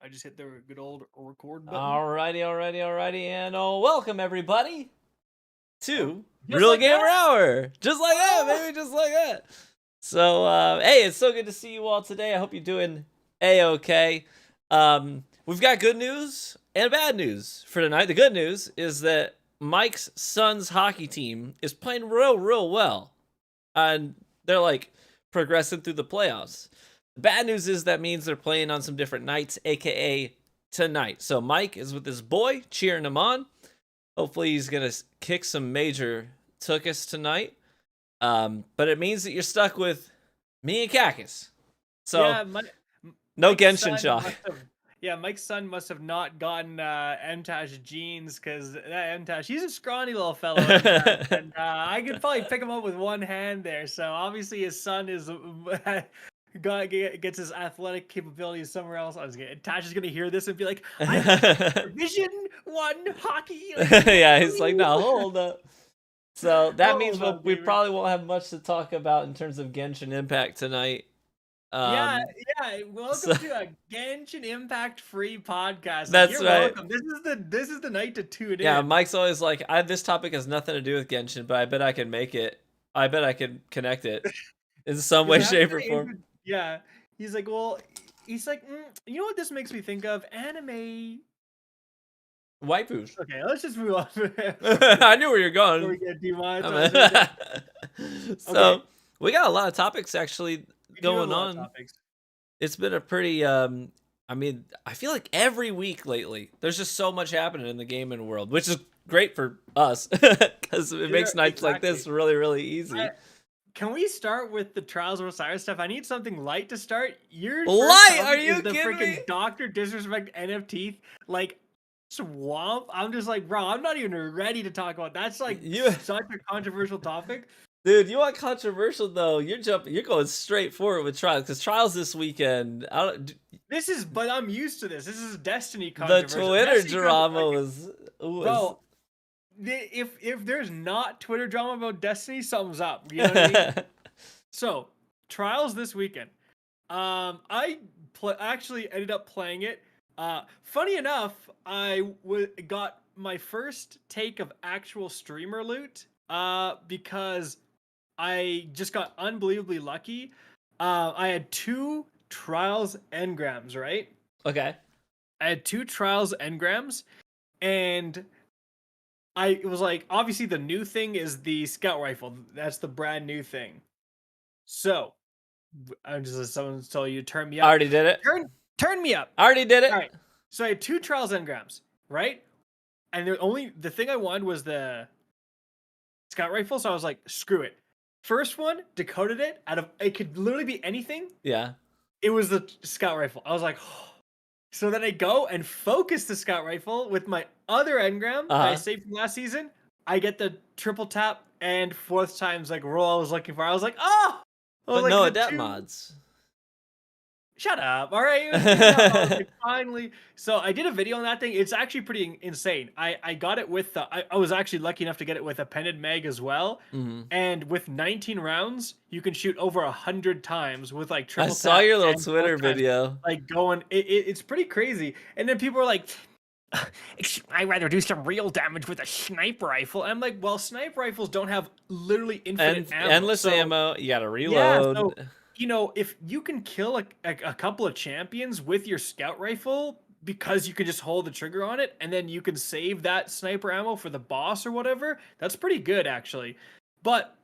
I just hit the good old record button. Alrighty, and welcome everybody to Just Real like Gamer that? Hour. Just like that, baby, just like that. So, hey, it's so good to see you all today. I hope you're doing a-okay. We've got good news and bad news for tonight. The good news is that Mike's son's hockey team is playing real well, and they're like progressing through the playoffs. The bad news is that means they're playing on some different nights, aka tonight. So Mike is with his boy, cheering him on. Hopefully he's gonna kick some major tuchus tonight. But it means that you're stuck with me and Kakis. So Yeah, no Mike's Genshin son shock. Mike's son must have not gotten MTash genes because that MTash, he's a scrawny little fellow, MTash, and I could probably pick him up with one hand there. So obviously his son is gets his athletic capabilities somewhere else. Tash is gonna hear this and be like, "I'm Division 1 hockey." Yeah, he's like, no, hold up. So that means Hold on, we baby. probably won't have much to talk about in terms of Genshin Impact tonight. Yeah, Um, welcome so to a Genshin Impact free podcast. Like, that's you're right. welcome. This is the night to tune Yeah, in. Mike's always like, this topic has nothing to do with Genshin, but I bet I can make it. I bet I can connect it in some way, Because shape, or form. yeah, he's like, you know what this makes me think of? Anime. Waifus. Okay, let's just move on. I knew where you're Before we going. get demonetized right there. Okay, So we got a lot of topics actually we do have a going lot of on. topics. It's been a pretty I mean, I feel like every week lately there's just so much happening in the gaming world, which is great for us because it makes nights like this really easy. Can we start with the Trials of Osiris stuff? I need something light to start. Your first Light? Are topic you is the kidding me? freaking Doctor Disrespect NFT like swamp. I'm just like, bro, I'm not even ready to talk about that. That's like such a controversial topic. Dude, you want controversial though? You're going straight forward with Trials because Trials this weekend. But I'm used to this. This is Destiny The controversial. Twitter Destiny drama was bro. If there's not Twitter drama about Destiny, something's up. You know what I mean? So, Trials this weekend. I actually ended up playing it. Funny enough, I got my first take of actual streamer loot. Because I just got unbelievably lucky. I had 2 Trials engrams, right? Okay. I had 2 Trials engrams, and it was like, obviously the new thing is the scout rifle. That's the brand new thing. So I'm just someone told you to turn me up. I already did it. Turn me up. I already did it. All right. So I had 2 Trials engrams, right? And the thing I wanted was the scout rifle. So I was like, screw it. First one, decoded it it could literally be anything. Yeah. It was the scout rifle. I was like, oh. So then I go and focus the scout rifle with my other engram that I saved from last season. I get the triple tap and 4th time's like roll I was looking for. I was like, oh! But no adapt mods. Shut up. All right. Finally. So I did a video on that thing. It's actually pretty insane. I got it with I was actually lucky enough to get it with a appended mag as well. Mm-hmm. And with 19 rounds, you can shoot over 100 times with like triple. I saw your little Twitter video. Like going, it's pretty crazy. And then people are like, I'd rather do some real damage with a sniper rifle. I'm like, well, sniper rifles don't have literally infinite ammo. Endless ammo. You gotta reload. Yeah, so, you know, if you can kill a couple of champions with your scout rifle because you can just hold the trigger on it and then you can save that sniper ammo for the boss or whatever, that's pretty good actually. But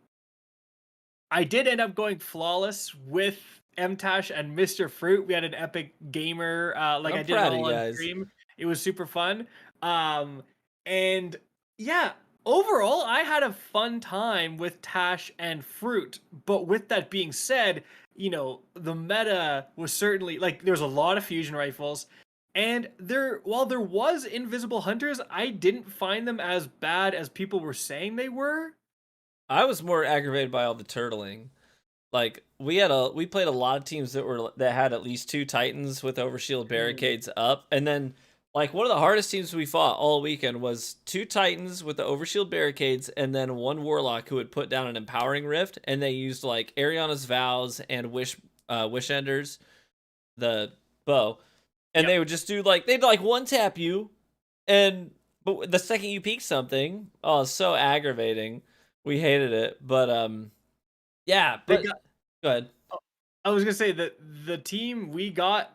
I did end up going flawless with MTash and Mr. Fruit. We had an epic gamer, like I did it all on stream. It was super fun. And yeah, overall, I had a fun time with Tash and Fruit. But with that being said, you know, the meta was certainly like there's a lot of fusion rifles. And while there was invisible hunters, I didn't find them as bad as people were saying they were. I was more aggravated by all the turtling. Like we played a lot of teams that had at least 2 Titans with overshield barricades up, and then like one of the hardest teams we fought all weekend was 2 Titans with the overshield barricades, and then 1 Warlock who would put down an empowering rift, and they used like Ariana's Vows and Wish Enders, the bow, and Yep. they would just do like they'd like one tap you, and but the second you peek something, oh, it's so aggravating. We hated it, but yeah. They But got. go ahead. I was gonna say that the team we got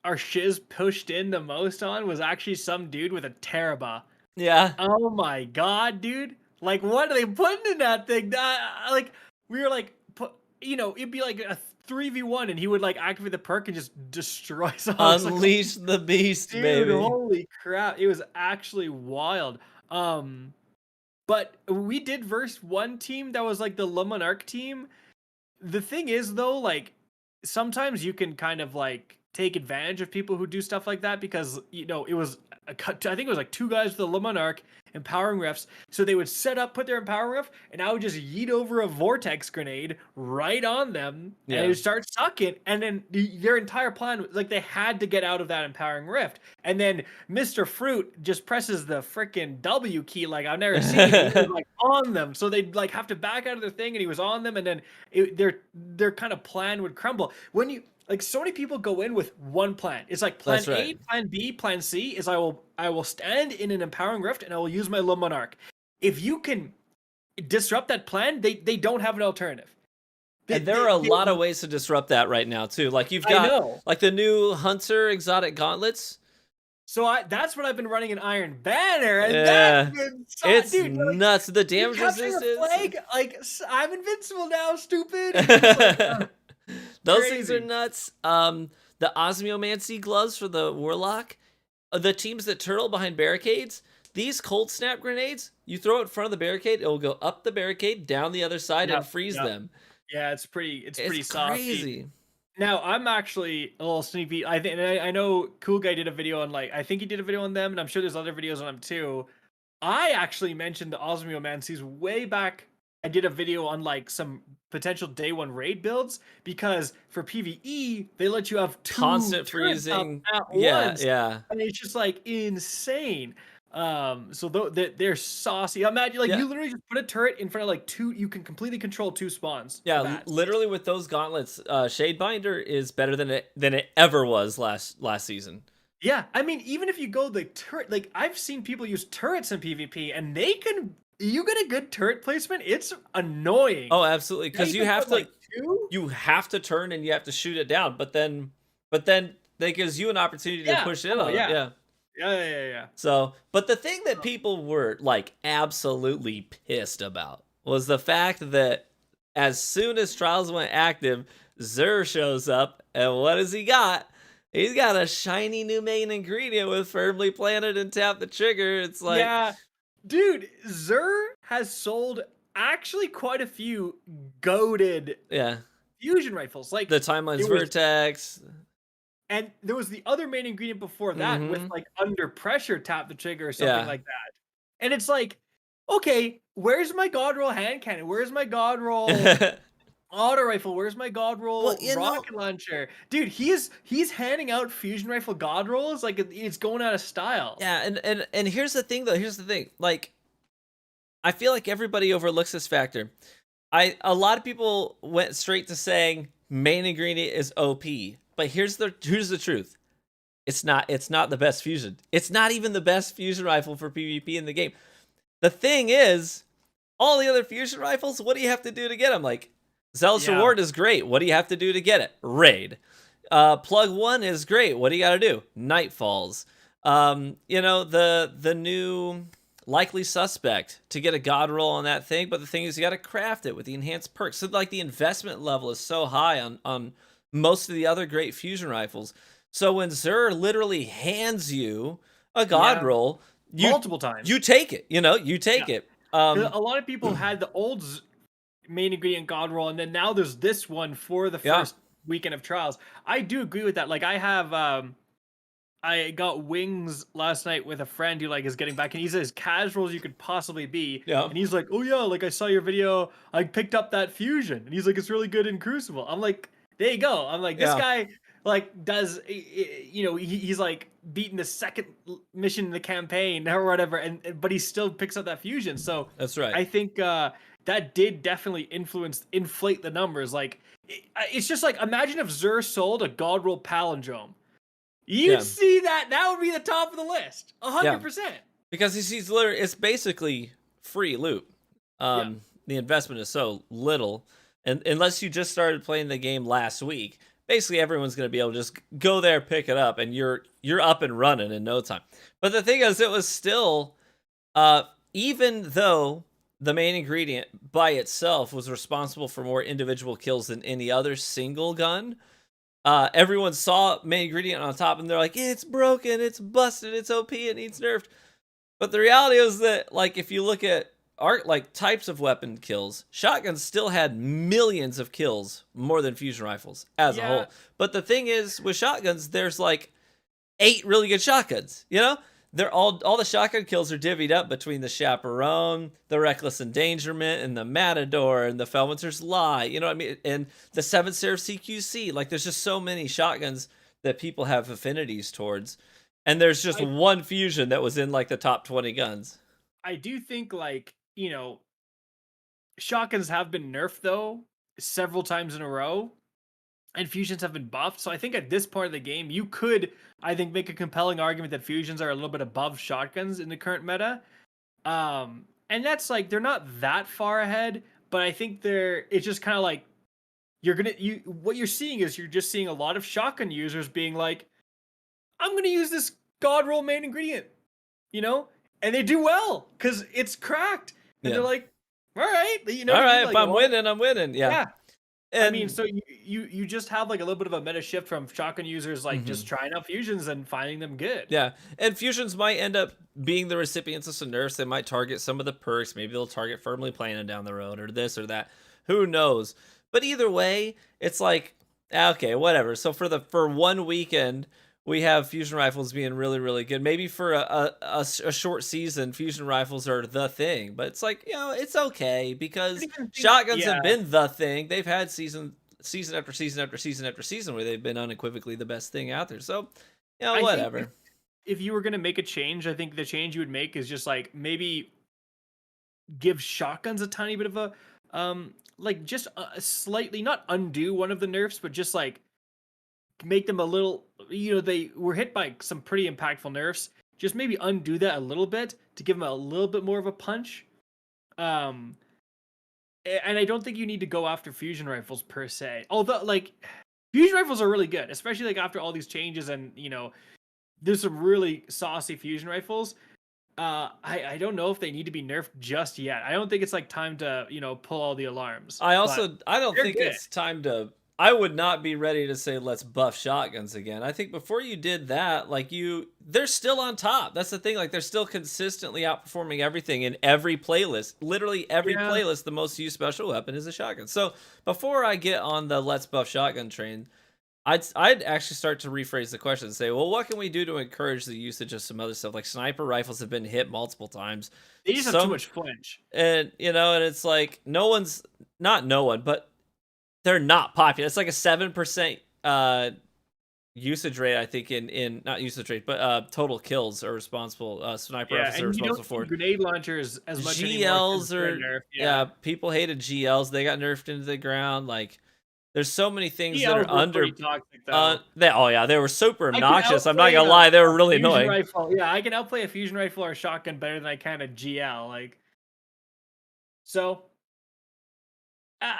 our shiz pushed in the most on was actually some dude with a Teraba. Yeah, Oh my god, dude! Like, what are they putting in that thing? Like, we were like, it'd be like a 3v1, and he would like activate the perk and just destroy someone. It's like, unleash the beast, dude, baby. holy crap! It was actually wild. But we did verse one team that was like the Le Monarch team. The thing is, though, like sometimes you can kind of like take advantage of people who do stuff like that because it was I think it was like two guys with the Le Monarch empowering refs, so they would set up, put their empowering ref, and I would just yeet over a vortex grenade right on them, and it Yeah. would start sucking, and then their entire plan was like they had to get out of that empowering rift, and then Mr. Fruit just presses the freaking W key like I've never seen. He was like on them, so they'd like have to back out of their thing, and he was on them, and then their kind of plan would crumble. When you like so many people go in with one plan. It's like plan That's A, right. plan B, plan C is I will stand in an empowering rift and I will use my Le Monarch. If you can disrupt that plan, they don't have an alternative. And there are a lot of ways to disrupt that right now too. Like you've I got know. like the new Hunter exotic gauntlets. So that's what I've been running in Iron Banner, and Yeah, that's been it's dude, like, nuts. The you're damage capturing a resistance. flag, like I'm invincible now, stupid. And you're just like, Those things are crazy. nuts. The osmiomancy gloves for the warlock. The teams that turtle behind barricades. These cold snap grenades, you throw it in front of the barricade, it will go up the barricade, down the other side, and freeze them. Yeah, it's pretty It's soft. crazy. Now I'm actually a little sneaky. I think I know Cool Guy did a video on I think he did a video on them, and I'm sure there's other videos on them too. I actually mentioned the Osmiomancies way back. I did a video on like some potential day one raid builds because for PvE they let you have two Constant turrets up freezing. at Yeah, once, yeah. and it's just like insane. So they're saucy. Imagine like Yeah. you literally just put a turret in front of like two. You can completely control two spawns. Yeah, with that. literally with those gauntlets, Shadebinder is better than it ever was last season. Yeah, I mean, even if you go the turret, like I've seen people use turrets in PvP, and you get a good turret placement. It's annoying. Oh, absolutely, because you have to like two. you have to turn and you have to shoot it down, but then that gives you an opportunity to Yeah. push in Oh, on yeah. it. Yeah. Yeah. So, but the thing that people were like absolutely pissed about was the fact that as soon as Trials went active, Zur shows up, and what has he got? He's got a shiny new main ingredient with firmly planted and tap the trigger. It's like, Yeah, dude, Zur has sold actually quite a few goated yeah, fusion rifles. Like the Timeline's it was- Vertex. and there was the other main ingredient before that with Mhm. like under pressure tap the trigger or something Yeah. like that. And it's like, okay, where's my god roll hand cannon? Where's my god roll auto rifle? Where's my god roll Well, you know- rocket launcher? Dude, he's handing out fusion rifle god rolls like it's going out of style. Yeah, and here's the thing though. Here's the thing. Like, I feel like everybody overlooks this factor. A lot of people went straight to saying main ingredient is OP, but here's the truth. It's not the best fusion. It's not even the best fusion rifle for PvP in the game. The thing is, all the other fusion rifles, what do you have to do to get them? Like, Zealous Yeah. Reward is great. What do you have to do to get it? Raid. Plug 1 is great. What do you got to do? Nightfalls. The new Likely Suspect to get a god roll on that thing, but the thing is you got to craft it with the enhanced perks. So like the investment level is so high on most of the other great fusion rifles. So when Zur literally hands you a god Yeah. roll, Multiple times. you take it. You take it. 'Cause a lot of people had the old main ingredient god roll, and then now there's this one for the Yeah. first weekend of trials. I do agree with that. Like I have I got wings last night with a friend who like is getting back, and he's as casual as you could possibly be. Yeah. And he's like, "Oh yeah, like I saw your video. I picked up that fusion." And he's like, "It's really good in Crucible." I'm like, "There you go." I'm like, "This Yeah. guy like does he's like beating the second mission in the campaign or whatever, and but he still picks up that fusion." So That's right. I think that did definitely inflate the numbers. Like it's just like imagine if Zur sold a god roll palindrome. You'd Yeah, see that. That would be the top of the list. yeah. 100%. Because he's literally, it's basically free loot. Yeah. The investment is so little, and unless you just started playing the game last week, basically everyone's going to be able to just go there, pick it up, and you're up and running in no time. But the thing is, it was still, even though the main ingredient by itself was responsible for more individual kills than any other single gun. Everyone saw main ingredient on top, and they're like, "It's broken, it's busted, it's OP, it needs nerfed." But the reality is that, like, if you look at art, like types of weapon kills, shotguns still had millions of kills, more than fusion rifles as a Yeah. whole. But the thing is, with shotguns, there's like 8 really good shotguns. You know, they're all the shotgun kills are divvied up between the Chaperone, the Reckless Endangerment, and the Matador, and the Felwinter's Lie. You know what I mean? And the 7 Seraph CQC. Like, there's just so many shotguns that people have affinities towards. And there's just I, one fusion that was in like the top 20 guns. I do think, like, shotguns have been nerfed, though, several times in a row, and fusions have been buffed. So I think at this point of the game, you could, I think, make a compelling argument that fusions are a little bit above shotguns in the current meta. And that's like, they're not that far ahead, but I think it's just kind of like, what you're seeing is you're just seeing a lot of shotgun users being like, I'm gonna use this god roll main ingredient, you know, and they do well because it's cracked, and Yeah. they're like, all right, All what I right, mean? if Like, I'm winning, I'm winning. Yeah. yeah. And I mean, so you just have like a little bit of a meta shift from shotgun users, like just Mhm. trying out fusions and finding them good. Yeah, and fusions might end up being the recipients of some nerfs. They might target some of the perks. Maybe they'll target firmly planted down the road, or this or that. Who knows? But either way, it's like, okay, whatever. So for one weekend, we have fusion rifles being really really good. Maybe for a short season, fusion rifles are the thing. But it's like, it's okay I because don't even think, shotguns yeah, have been the thing. They've had season after season after season after season where they've been unequivocally the best thing out there. So, I think whatever. if you were gonna make a change, I think the change you would make is just like maybe give shotguns a tiny bit of a like just a slightly, not undo one of the nerfs, but just like make them a little, they were hit by some pretty impactful nerfs. Just maybe undo that a little bit to give them a little bit more of a punch. Um, and I don't think you need to go after fusion rifles per se. Although, like, fusion rifles are really good, especially like after all these changes, and there's some really saucy fusion rifles. I don't know if they need to be nerfed just yet. I don't think it's like time to pull all the alarms. I But don't they're think good. it's time to. I would not be ready to say let's buff shotguns again. I think before you did that, like they're still on top. That's the thing. Like they're still consistently outperforming everything in every playlist. Literally every Yeah, playlist, the most used special weapon is a shotgun. So before I get on the let's buff shotgun train, I'd actually start to rephrase the question and say, well, what can we do to encourage the usage of some other stuff? Like sniper rifles have been hit multiple times. they just have too Some much flinch. and and it's like no one, but they're not popular. It's like a 7% usage rate, I think, in not usage rate, but total kills are responsible. Sniper Yeah, rifles are and you don't responsible see for. grenade launchers as much anymore since GLs they're are nerfed. yeah, Yeah, people hated GLs. They got nerfed into the ground. Like there's so many things that GLs are were pretty under toxic though. they were super I can obnoxious. I'm not outplay gonna lie, they were a really fusion annoying. rifle. Yeah, I can outplay a fusion rifle or a shotgun better than I can a GL. Like, so, uh,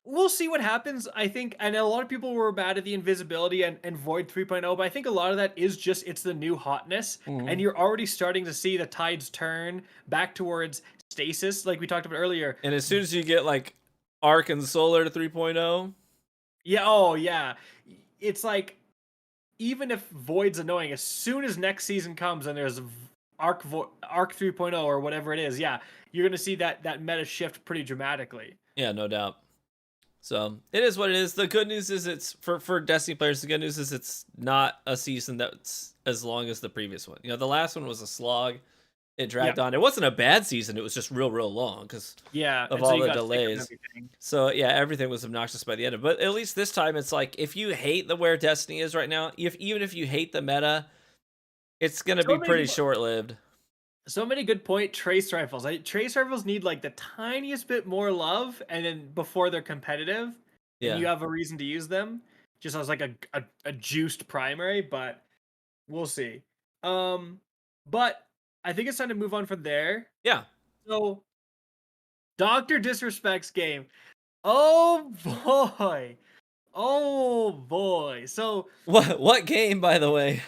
we'll see what happens. I think, and a lot of people were mad at the invisibility and Void 3.0, but I think a lot of that is just it's the new hotness, and Mhm. you're already starting to see the tides turn back towards stasis, like we talked about earlier. And as soon as you get like Arc and Solar to 3.0, Yeah, oh yeah, it's like even if Void's annoying, as soon as next season comes and there's Arc 3.0 or whatever it is, yeah, you're gonna see that meta shift pretty dramatically. yeah, no doubt. So it is what it is. The good news is it's for Destiny players. The good news is it's not a season that's as long as the previous one. The last one was a slog. It Yeah, dragged on. It wasn't a bad season. It was just real long because yeah, of and so all you the got sick of delays. everything. So yeah, everything was obnoxious by the end of it. But at least this time, it's like if you hate the where Destiny is right now, even if you hate the meta, it's gonna So be many pretty people, short lived. so many good point. Trace rifles. Trace rifles need like the tiniest bit more love, and then before they're competitive, and Yeah. you have a reason to use them, just as like a juiced primary. But We'll see. But I think it's time to move on from there. Yeah. So, Doctor Disrespect's game. Oh boy. Oh boy. So, What game, by the way?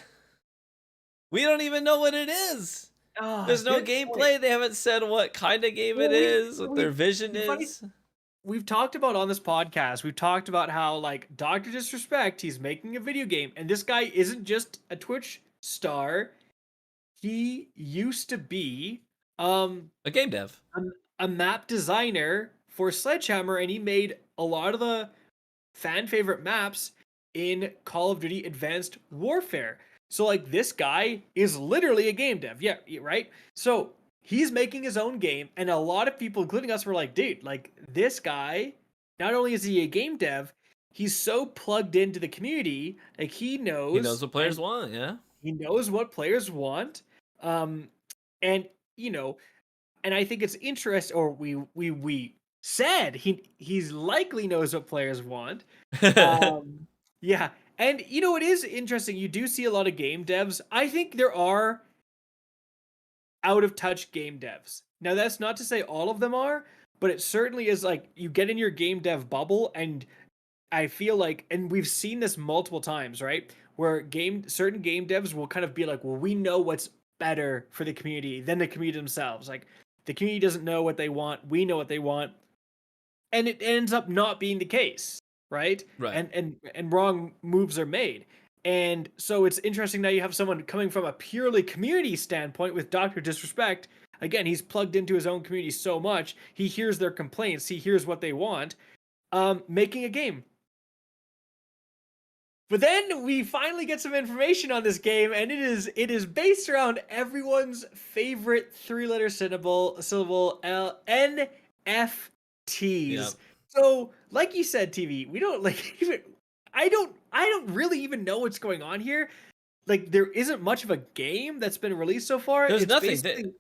We don't even know what it is. There's at no this point, gameplay. They haven't said what kind of game it well, is, what their vision funny, is. we've talked about on this podcast. We've talked about how like Doctor Disrespect, he's making a video game, and this guy isn't just a Twitch star. He used to be A game dev. a, a map designer for Sledgehammer, and he made a lot of the fan favorite maps in Call of Duty Advanced Warfare. So like this guy is literally a game dev. Yeah, right? So he's making his own game, and a lot of people, including us, were like, dude, like this guy, not only is he a game dev, he's so plugged into the community, like He knows what and players want, yeah. he knows what players want. Um and you know, and I think it's interesting, or we said he's likely knows what players want. Um, yeah, and you know it is interesting. You do see a lot of game devs. I think there are out of touch game devs. Now that's not to say all of them are, but it certainly is like you get in your game dev bubble, and I feel like, and we've seen this multiple times, right? Where certain game devs will kind of be like, well, we know what's better for the community than the community themselves. Like the community doesn't know what they want, we know what they want, and it ends up not being the case, right? Right. And wrong moves are made. And so it's interesting now you have someone coming from a purely community standpoint with Dr. Disrespect. Again, he's plugged into his own community so much. He hears their complaints, he hears what they want, making a game. But then we finally get some information on this game, and it is based around everyone's favorite three-letter syllable NFTs. Yep. So, like you said, TV, we don't like even I don't really even know what's going on here. Like there isn't much of a game that's been released so far. There's It's nothing. basically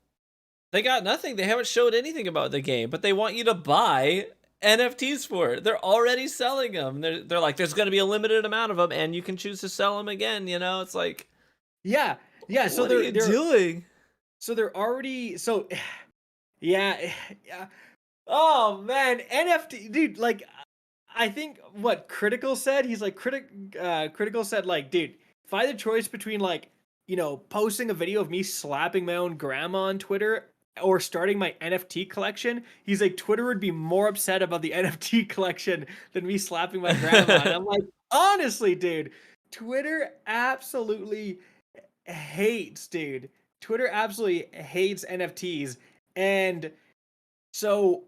They got nothing. They haven't showed anything about the game, but they want you to buy NFTs for it. They're already selling them. They're like, there's going to be a limited amount of them, and you can choose to sell them again. You know, it's like, yeah. Yeah, so what are you doing? so they're already so yeah, yeah. Oh man, NFT, dude. Like, I think what Critical said. He's like Critical said like, dude, if I had the choice between like, you know, posting a video of me slapping my own grandma on Twitter or starting my NFT collection, he's like Twitter would be more upset about the NFT collection than me slapping my grandma. And I'm like, honestly, dude, Twitter absolutely hates, dude. Twitter absolutely hates NFTs, and so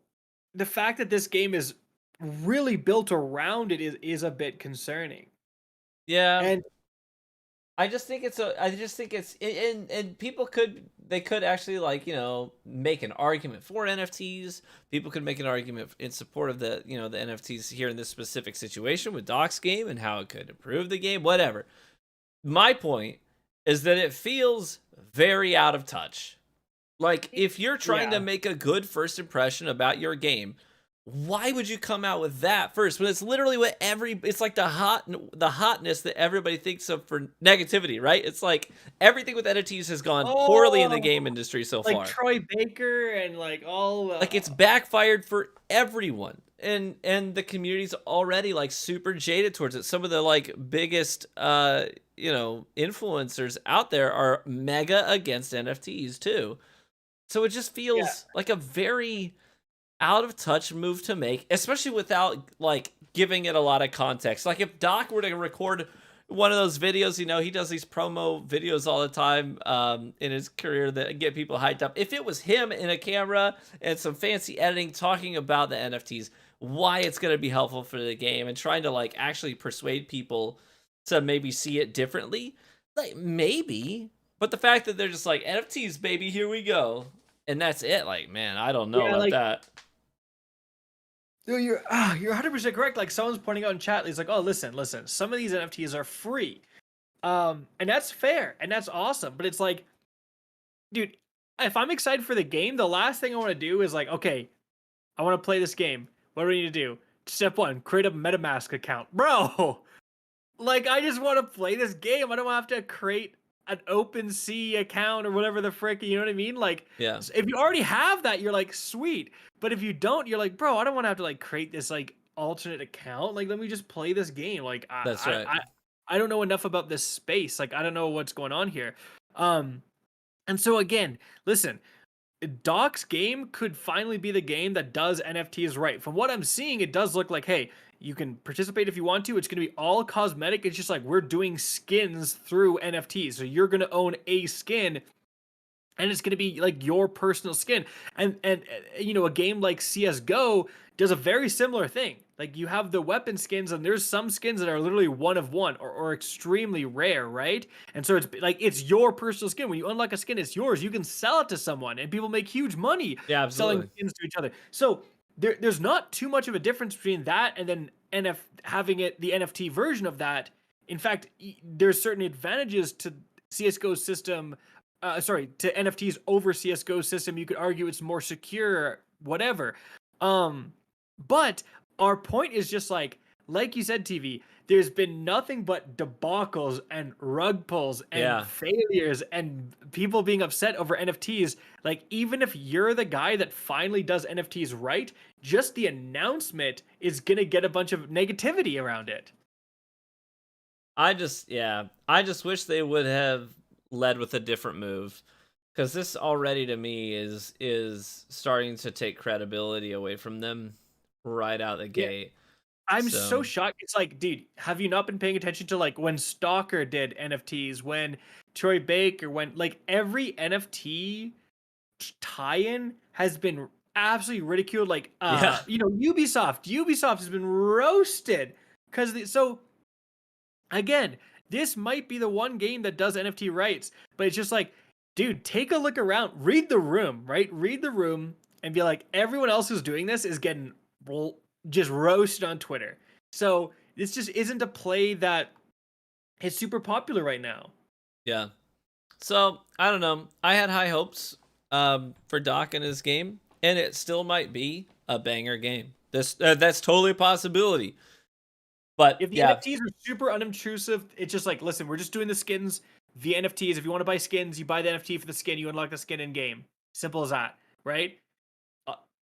the fact that this game is really built around it is a bit concerning. Yeah, And I just think it's a. I just think it's and people could they could actually like make an argument for NFTs. People could make an argument in support of the the NFTs here in this specific situation with Doc's game and how it could improve the game. Whatever. My point is that it feels very out of touch. Like if you're trying to yeah. make a good first impression about your game, why would you come out with that first? But it's literally what it's like the hotness that everybody thinks of for negativity, right? It's like everything with NFTs has gone poorly in the Oh, game industry so like far. Troy Baker and like all Like it's backfired for everyone. And the community's already like super jaded towards it. Some of the like biggest influencers out there are mega against NFTs too. So it just yeah. feels like a very out of touch move to make, especially without like giving it a lot of context. Like if Doc were to record one of those videos, he does these promo videos all the time in his career that get people hyped up. If it was him in a camera and some fancy editing talking about the NFTs, why it's going to be helpful for the game and trying to like actually persuade people to maybe see it differently, like maybe, but the fact that they're just like NFTs, baby, here we go. And that's it. Like, man, I don't know Yeah, about like that. no, you're 100% correct. Like someone's pointing out in chat, he's like, "Oh, listen. Some of these NFTs are free." And that's fair and that's awesome, but it's like, dude, if I'm excited for the game, the last thing I want to do is like, okay, I want to play this game. What do we need to do? Step 1, create a MetaMask account. Bro, like I just want to play this game. I don't have to create an OpenSea account or whatever the frick, you know what I mean? Like, Yeah, if you already have that, you're like, sweet. But if you don't, you're like, bro, I don't want to have to like create this like alternate account. Like, let me just play this game. Like, that's right. I don't know enough about this space. Like, I don't know what's going on here. Um, and so again, listen, Doc's game could finally be the game that does NFTs right. From what I'm seeing, it does look like, hey, you can participate if you want to. It's going to be all cosmetic. It's just like we're doing skins through NFTs. So you're going to own a skin and it's going to be like your personal skin. And you know, a game like CS:GO does a very similar thing. Like you have the weapon skins, and there's some skins that are literally one of one or extremely rare, right? And so it's like it's your personal skin. When you unlock a skin, it's yours. You can sell it to someone, and people make huge money Yeah, selling absolutely. skins to each other. So there's not too much of a difference between that and then having it the NFT version of that. In fact, there's certain advantages to CS:GO's system, sorry, to NFTs over CS:GO system. You could argue it's more secure, whatever. Um, but our point is just like you said, TV. There's been nothing but debacles and rug pulls and Yeah. failures and people being upset over NFTs. Like, even if you're the guy that finally does NFTs right, just the announcement is gonna get a bunch of negativity around it. I just wish they would have led with a different move, because this already to me is starting to take credibility away from them right out the Yeah. gate. I'm so So shocked. It's like, dude, have you not been paying attention to like when Stalker did NFTs, when Troy Baker, when like every NFT tie-in has been absolutely ridiculed. Like, yeah, you know, Ubisoft has been roasted because so again, this might be the one game that does NFT rights, but it's just like, dude, take a look around, read the room, right? Read the room and be like, everyone else who's doing this is getting just roasted on Twitter. So this just isn't a play that is super popular right now. yeah. So I don't know. I had high hopes for Doc and his game, and it still might be a banger game. This that's totally a possibility. But If the yeah, NFTs are super unobtrusive, it's just like, listen, we're just doing the skins, the NFTs. If you want to buy skins, you buy the NFT for the skin, you unlock the skin in game. Simple as that, right?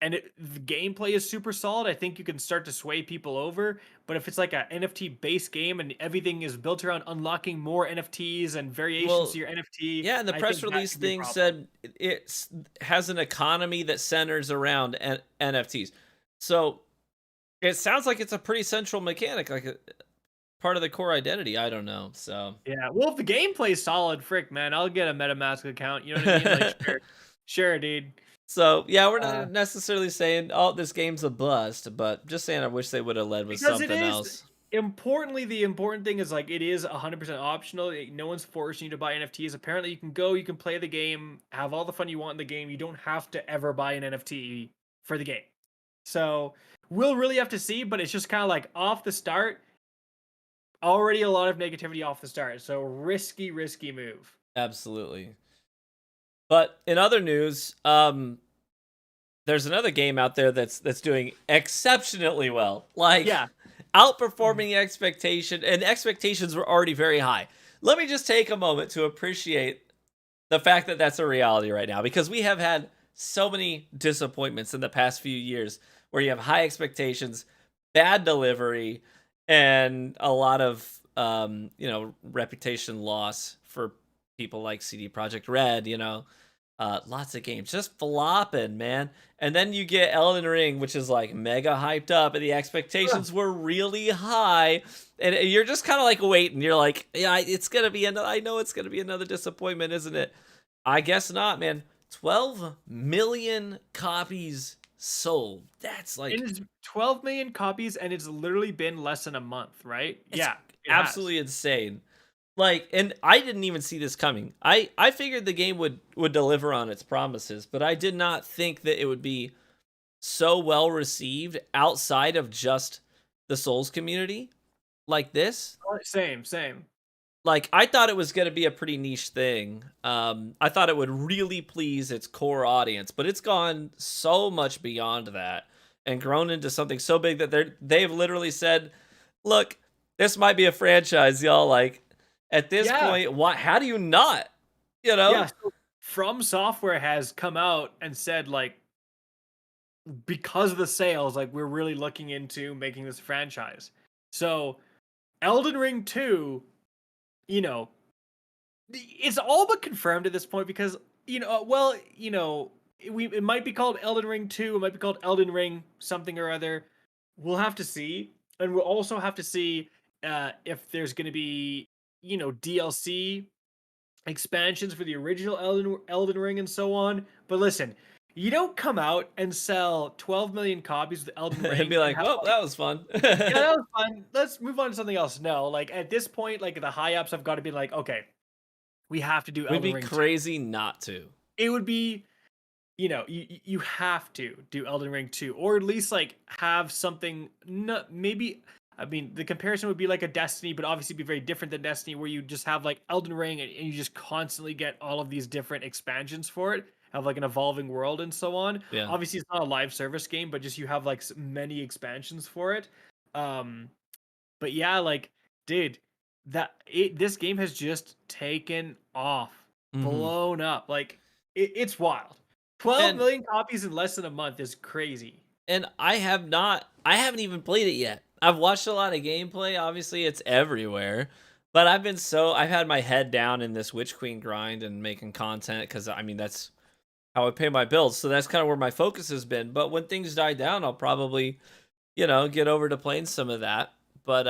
The gameplay is super solid. I think you can start to sway people over. But if it's like a NFT based game and everything is built around unlocking more NFTs and variations well, to your NFT, yeah, and the I press think that release could be a thing problem. said has an economy that centers around NFTs. So it sounds like it's a pretty central mechanic, like a part of the core identity. I don't know. So Yeah. Well, if the gameplay's solid, frick, man, I'll get a MetaMask account. You know what I mean? Like, sure, dude. so yeah, we're Uh, not necessarily saying oh this game's a bust, but just saying I wish they would have led with because it something is else. importantly the important thing is like it is 100% optional. No one's forcing you to buy NFTs. Apparently you can go, you can play the game, have all the fun you want in the game. You don't have to ever buy an NFT for the game. So we'll really have to see, but it's just kind of like off the start, already a lot of negativity off the start. So risky move. Absolutely. But in other news, there's another game out there that's doing exceptionally well. Like Yeah. outperforming expectation, and expectations were already very high. Let me just take a moment to appreciate the fact that that's a reality right now, because we have had so many disappointments in the past few years where you have high expectations, bad delivery, and a lot of reputation loss for people like CD Projekt Red, lots of games just flopping, man. And then you get Elden Ring, which is like mega hyped up, and the Ugh. expectations were really high. And you're just kind of like waiting. You're like, yeah, it's gonna be another. I know it's gonna be another disappointment, isn't it? I guess not, man. 12 million copies sold. That's It like is 12 million copies and it's literally been less than a month, right? it's Yeah, it has. absolutely insane. Like, and I didn't even see this coming. I figured the game would deliver on its promises, but I did not think that it would be so well received outside of just the Souls community like this. Same. Like, I thought it was going to be a pretty niche thing. I thought it would really please its core audience, but it's gone so much beyond that and grown into something so big that they've literally said, "Look, this might be a franchise, y'all. Like, At this Yeah. point, why? How do you not? You Yeah. know? So From Software has come out and said, like, because of the sales, like, we're really looking into making this franchise. So Elden Ring 2, you know, it's all but confirmed at this point because, it might be called Elden Ring 2, it might be called Elden Ring something or other. We'll have to see. And we'll also have to see if there's going to be, DLC expansions for the original Elden Ring and so on. But listen, you don't come out and sell 12 million copies of Elden And Ring be and like, have well, like, that was fun. yeah, that was fun. Let's move on to something else. No, like at this point, like the high ups have got to be like, okay, we have to do We'd Elden be Ring 2. crazy not to. It would be, you have to do Elden Ring 2, or at least like have something. Not maybe. I mean, the comparison would be like a Destiny, but obviously be very different than Destiny, where you just have like Elden Ring and you just constantly get all of these different expansions for it, have like an evolving world and so on. Yeah. Obviously, it's not a live service game, but just you have like many expansions for it. Um, but yeah, like, dude, this game has just taken off, Hmm. blown up. Like, it's wild. 12 And million copies in less than a month is crazy. I haven't even played it yet. I've watched a lot of gameplay. Obviously, it's everywhere. But I've had my head down in this Witch Queen grind and making content because I mean that's how I pay my bills. So that's kind of where my focus has been. But when things die down, I'll probably, get over to playing some of that. But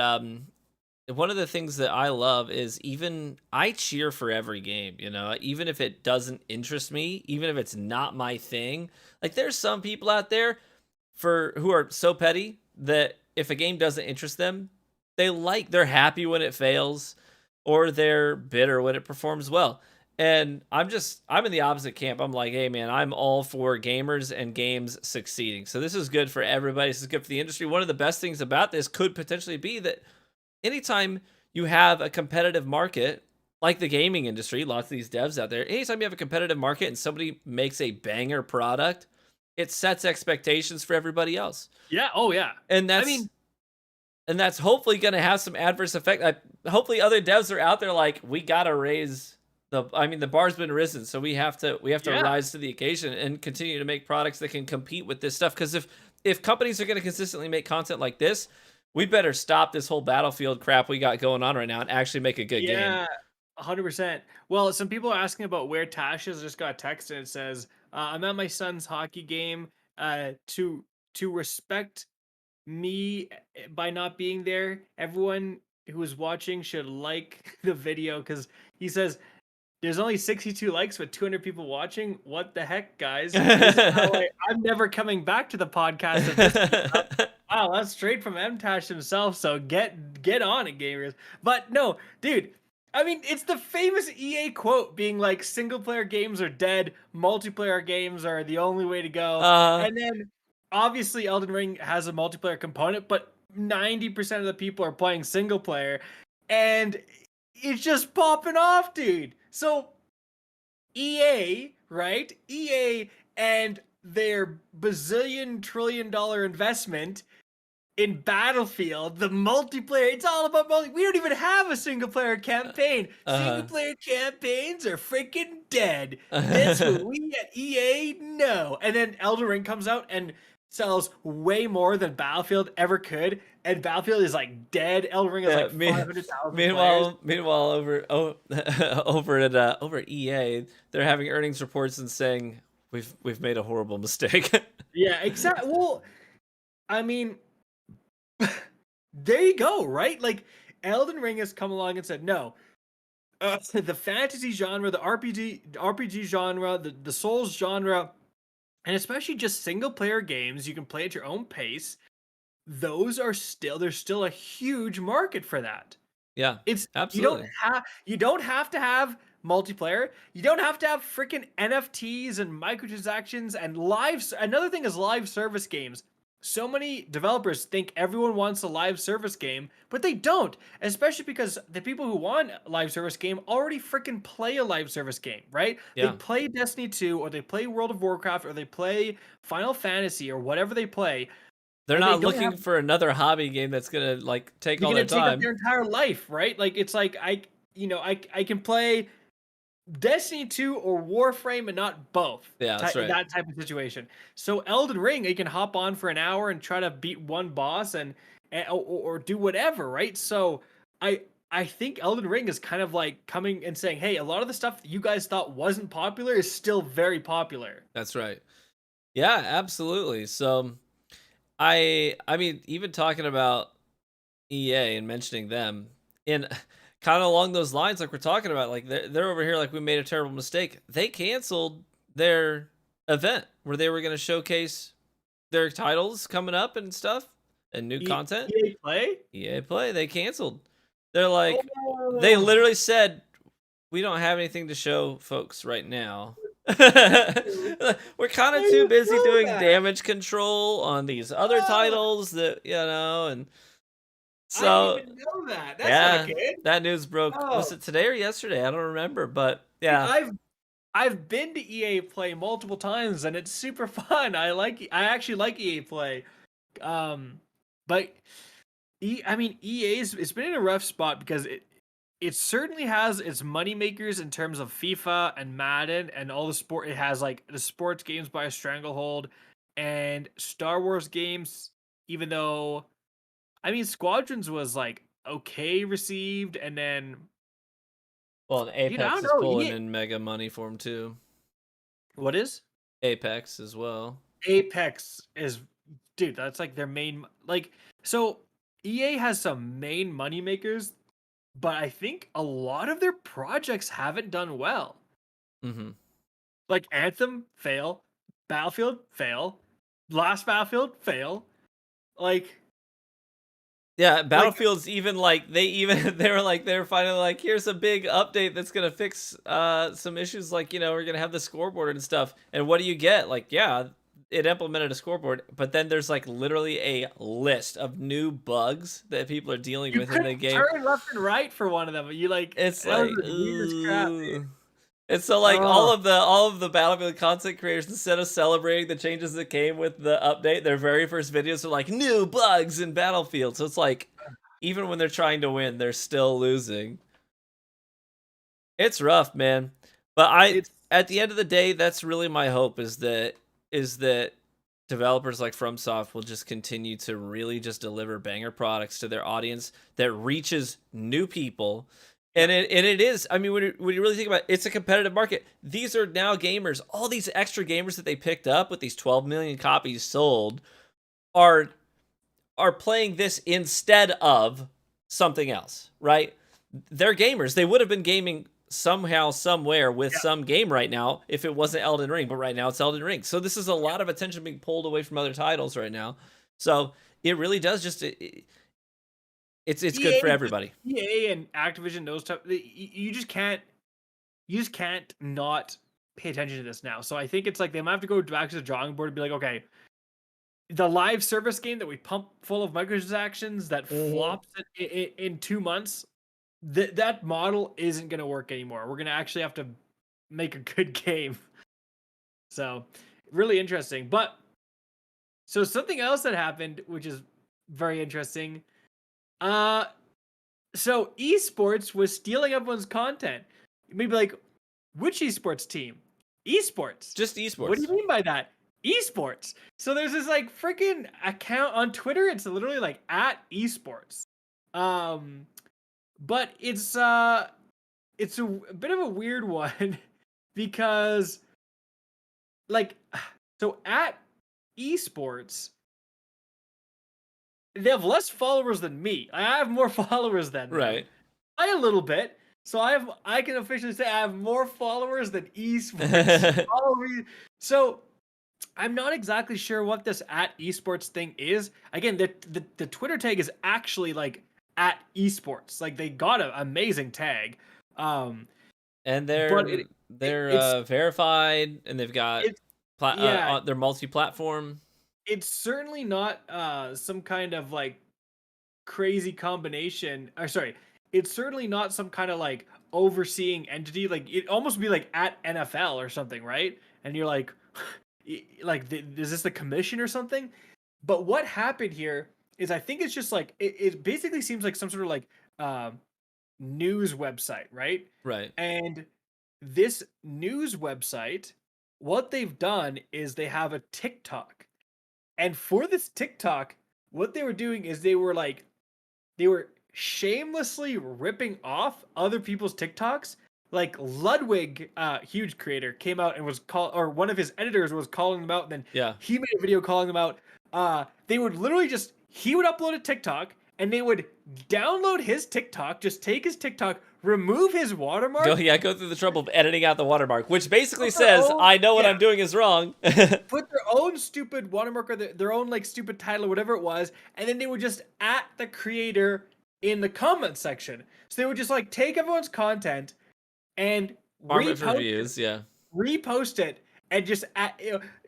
one of the things that I love is even I cheer for every game, even if it doesn't interest me, even if it's not my thing. Like there's some people out there for who are so petty that if a game doesn't interest them, they're happy when it fails or they're bitter when it performs well. And I'm in the opposite camp. I'm like, hey man, I'm all for gamers and games succeeding. So this is good for everybody. This is good for the industry. One of the best things about this could potentially be that anytime you have a competitive market, like the gaming industry, lots of these devs out there, anytime you have a competitive market and somebody makes a banger product, it sets expectations for everybody else. Yeah. Oh, yeah. And I that's mean, and that's hopefully going to have some adverse effect. Hopefully other devs are out there like we got to raise the bar's been risen, so we have to yeah. rise to the occasion and continue to make products that can compete with this stuff cuz if companies are going to consistently make content like this, we better stop this whole Battlefield crap we got going on right now and actually make a good game. Yeah. 100%. Well, some people are asking about where Tash is. Just got a text and it says, I'm at my son's hockey game. To respect me by not being there, everyone who is watching should like the video because he says there's only 62 likes but 200 people watching. What the heck, guys? This is how I'm never coming back to the podcast if this keeps up. Wow, that's straight from MTash himself. So get on it, gamers. But no, dude. I mean, it's the famous EA quote being like, single player games are dead, multiplayer games are the only way to go. uh And then obviously Elden Ring has a multiplayer component, but 90% of the people are playing single player. And it's just popping off, dude. So EA, right? EA and their bazillion trillion dollar investment in Battlefield, the multiplayer, it's all about we don't even have a single player campaign. Single uh player campaigns are freaking dead. That's what we at EA know. And then Elden Ring comes out and sells way more than Battlefield ever could. And Battlefield is like dead. Elden Ring is Yeah, like 500,000 players. meanwhile, over at EA, they're having earnings reports and saying we've made a horrible mistake. Yeah, exactly. Well, I mean, there you go, right? Like Elden Ring has come along and said, no, the fantasy genre, the RPG genre, the Souls genre, and especially just single player games you can play at your own pace. There's still a huge market for that. Yeah, It's absolutely. you don't have to have multiplayer. You don't have to have freaking NFTs and microtransactions and another thing is live service games. So many developers think everyone wants a live service game, but they don't. Especially because the people who want a live service game already freaking play a live service game, right? They Yeah. play Destiny 2 or they play World of Warcraft or they play Final Fantasy or whatever they play, They're and they not don't have looking for another hobby game that's gonna like take you're all gonna their take up time. their entire life, right? Like it's like I can play Destiny 2 or Warframe and not both. Yeah, that's right. That type of situation. So Elden Ring, you can hop on for an hour and try to beat one boss or do whatever, right? So I I think Elden Ring is kind of like coming and saying, "Hey, a lot of the stuff that you guys thought wasn't popular is still very popular." That's right. Yeah, absolutely. So I mean, even talking about EA and mentioning them, and kind of along those lines, like we're talking about, like they're over here like we made a terrible mistake. They canceled their event where they were going to showcase their titles coming up and stuff and new content. EA Play? EA Play, they canceled. They're like, they Oh. literally said, we don't have anything to show folks right now. We're kind of I too didn't busy know doing that. damage control on these other Oh, titles that, and I didn't so even know that. That's not yeah, good. that news broke. Was Oh, it today or yesterday? I don't remember, but dude, yeah. I've been to EA Play multiple times and it's super fun. I actually like EA Play. But I mean EA's it's been in a rough spot because it certainly has its money makers in terms of FIFA and Madden and all the sport. It has like the sports games by a stranglehold and Star Wars games, even though I mean Squadrons was like okay received, and then Well, and I Apex don't is know. pulling in mega money for him too. What is Apex as well. Apex is, dude, that's like their main like so EA has some main money makers, but I think a lot of their projects haven't done well. Hmm. Like Anthem, fail. Battlefield, fail. Last Battlefield, fail. Like Yeah, like Battlefield's even like they were finally like, here's a big update that's gonna fix some issues, like we're gonna have the scoreboard and stuff. And what do you get? Like, yeah, it implemented a scoreboard, but then there's like literally a list of new bugs that people are dealing you with in the couldn't game. turn left and right for one of them. You like It's that was like, the weirdest crap, dude. ooh. And so like Oh, all of the Battlefield content creators, instead of celebrating the changes that came with the update, their very first videos are like new bugs in Battlefield. So it's like even when they're trying to win, they're still losing. It's rough, man. But it's at the end of the day, that's really my hope is that developers like FromSoft will just continue to really just deliver banger products to their audience that reaches new people. yeah. And it is, I mean, when you really think about it, it's a competitive market. These are now gamers. All these extra gamers that they picked up with these 12 million copies sold are playing this instead of something else, right? They're gamers. They would have been gaming somehow, somewhere with Yeah. some game right now if it wasn't Elden Ring, but right now it's Elden Ring. So this is a lot of attention being pulled away from other titles right now. So it really does just it's good EA, for everybody. EA and Activision, those type, you just can't not pay attention to this now. So I think it's like they might have to go back to the drawing board and be like, okay, the live service game that we pump full of microtransactions that Mhm. flops in 2 months, that model isn't going to work anymore. We're going to actually have to make a good game. So really interesting. But so something else that happened, which is very interesting. Uh, so esports was stealing everyone's content. Maybe like, which esports team? Esports. Just What do you esports. mean by that? Esports. So there's this like freaking account on Twitter. It's literally like at esports. Um, but it's a bit of a weird one because like so at esports they have less followers than me. I have more followers than them Right. by a little bit. So I can officially say I have more followers than esports. So I'm not exactly sure what this at esports thing is. Again, the Twitter tag is actually like at esports. Like they got an amazing tag. Um, And but they're it's verified and they've got it's yeah, they're multi-platform. it's certainly not some kind of like crazy combination. Or sorry, it's certainly not some kind of like overseeing entity. Like it almost be like at NFL or something, right? And you're like, like, is this the commission or something? But what happened here is I think it's just like it basically seems like some sort of like news website, right? Right. And this news website, what they've done is they have a TikTok. And for this TikTok, what they were doing is they were shamelessly ripping off other people's TikToks. Like Ludwig, huge creator, came out and was or one of his editors was calling them out, and then Yeah. he made a video calling them out. They would literally he would upload a TikTok, and they would download his TikTok, just take his TikTok, remove his watermark, Go through the trouble of editing out the watermark, which basically put their says, own, I know what yeah, I'm doing is wrong. put their own stupid watermark or their own like stupid title or whatever it was, and then they would just at the creator in the comment section. So they would just like take everyone's content and Farm it for views, repost it, and just at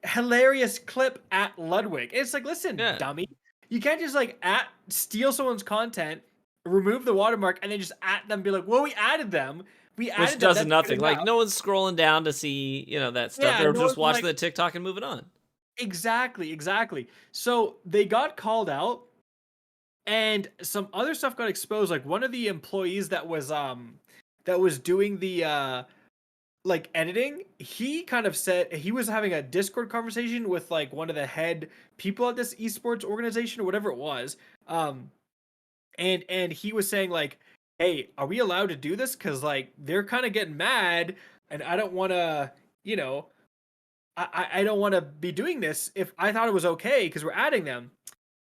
hilarious clip at Ludwig. It's like, listen, Yeah. dummy, you can't just like steal someone's content, remove the watermark, and then just at them, be like, well, we added them. We added Which them, does that's nothing. good Like, enough. no one's scrolling down to see, that stuff. Yeah, They're no just one's watching like, the TikTok and moving on. exactly. So they got called out, and some other stuff got exposed. Like one of the employees that was doing the like editing, he kind of said he was having a Discord conversation with like one of the head people at this esports organization or whatever it was. And he was saying like, hey, are we allowed to do this? Because like they're kind of getting mad, and I don't want to, I don't want to be doing this if I thought it was okay because we're adding them.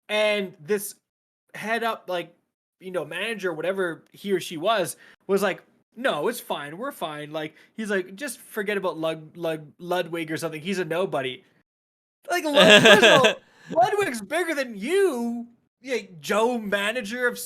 And this head up, like, manager, whatever he or she was like, no, it's fine. We're fine. Like, he's like, just forget about Ludwig or something. He's a nobody. Like, first of all, Ludwig's bigger than you, Joe, manager of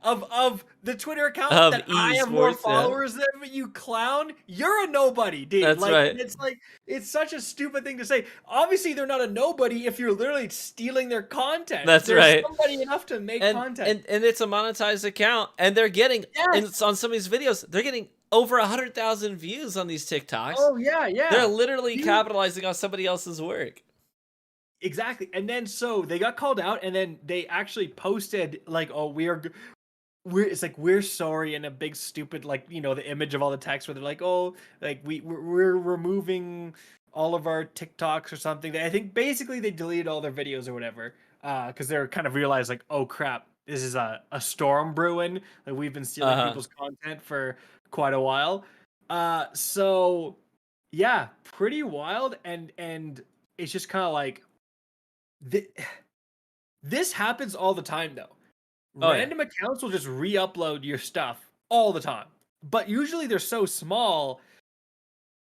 of the Twitter account Of that I have more esports, followers than, you clown. You're a nobody, dude. That's right. It's like, it's such a stupid thing to say. Obviously, they're not a nobody if you're literally stealing their content. That's There's right. somebody enough to make content. And it's a monetized account, and they're getting, Yes. and it's on some of these videos, they're getting over 100,000 views on these TikToks. Oh yeah. They're literally capitalizing on somebody else's work. Exactly. And then so they got called out, and then they actually posted like, oh, it's like, we're sorry, and a big stupid, like, the image of all the text where they're like, oh, like we're removing all of our TikToks or something. I think basically they deleted all their videos or whatever, because they're kind of realized like, oh crap, this is a storm brewing. Like, we've been stealing people's content for quite a while. So yeah, pretty wild. And it's just kind of like, this happens all the time though. Random accounts will just re-upload your stuff all the time, but usually they're so small,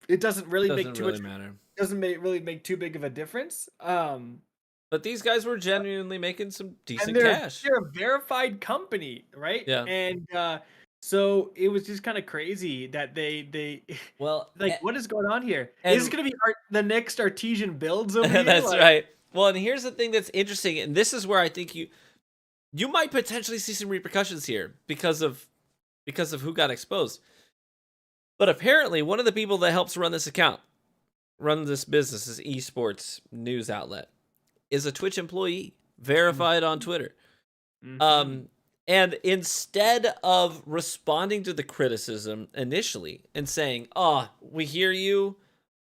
it doesn't really make too much matter. Doesn't really make too big of a difference. But these guys were genuinely making some decent cash. They're a verified company, right? Yeah. And so it was just kind of crazy that they well, like, what is going on here? Is this gonna be the next Artesian builds over here? That's right. Well, and here's the thing that's interesting, and this is where I think you might potentially see some repercussions here because of who got exposed. But apparently, one of the people that helps run this business, this esports news outlet, is a Twitch employee, verified on Twitter. Mm-hmm. And instead of responding to the criticism initially and saying, "Oh, we hear you,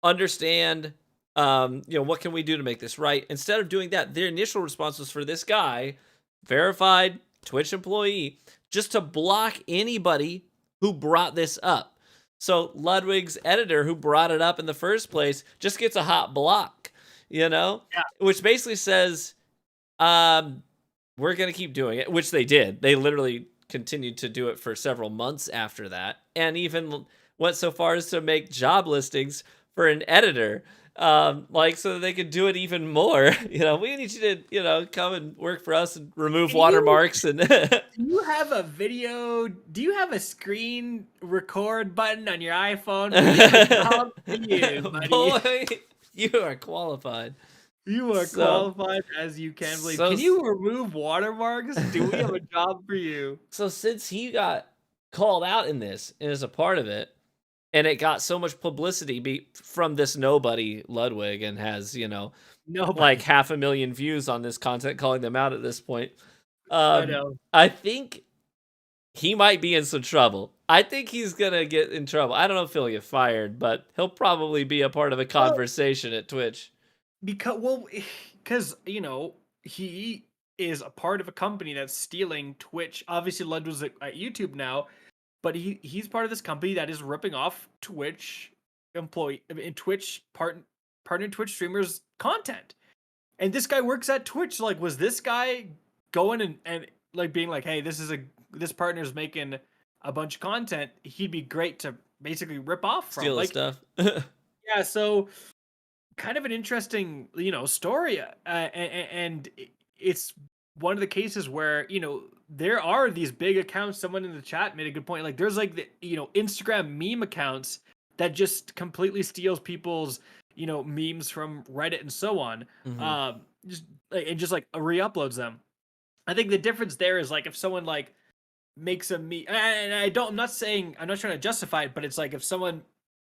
understand, what can we do to make this right?" Instead of doing that, their initial response was for this guy, verified Twitch employee, just to block anybody who brought this up. So Ludwig's editor, who brought it up in the first place, just gets a hot block, which basically says, we're going to keep doing it, which they did. They literally continued to do it for several months after that, and even went so far as to make job listings for an editor, so that they could do it even more. We need you to, come and work for us and remove watermarks. And do you have a video? Do you have a screen record button on your iPhone? Boy, you are qualified. You are qualified as you can believe. Can you remove watermarks? Do we have a job for you? So since he got called out in this and is a part of it, and it got so much publicity from this nobody, Ludwig, and has, like 500,000 views on this content calling them out at this point. I know. I think he might be in some trouble. I think he's gonna get in trouble. I don't know if he'll get fired, but he'll probably be a part of the Well, conversation at Twitch. because he is a part of a company that's stealing Twitch. Obviously, Lud was at YouTube now, but he's part of this company that is ripping off Twitch employee in Twitch partner Twitch streamers content. And this guy works at Twitch. Like, was this guy going and like being like, hey, this partner's making a bunch of content. He'd be great to basically rip off from. Steal his Like, stuff. yeah, so kind of an interesting, story. And it's one of the cases where, there are these big accounts. Someone in the chat made a good point. Like, there's like the, Instagram meme accounts that just completely steals people's, memes from Reddit and so on. Just like re-uploads them. I think the difference there is like if someone like makes a meme, and I'm not trying to justify it, but it's like if someone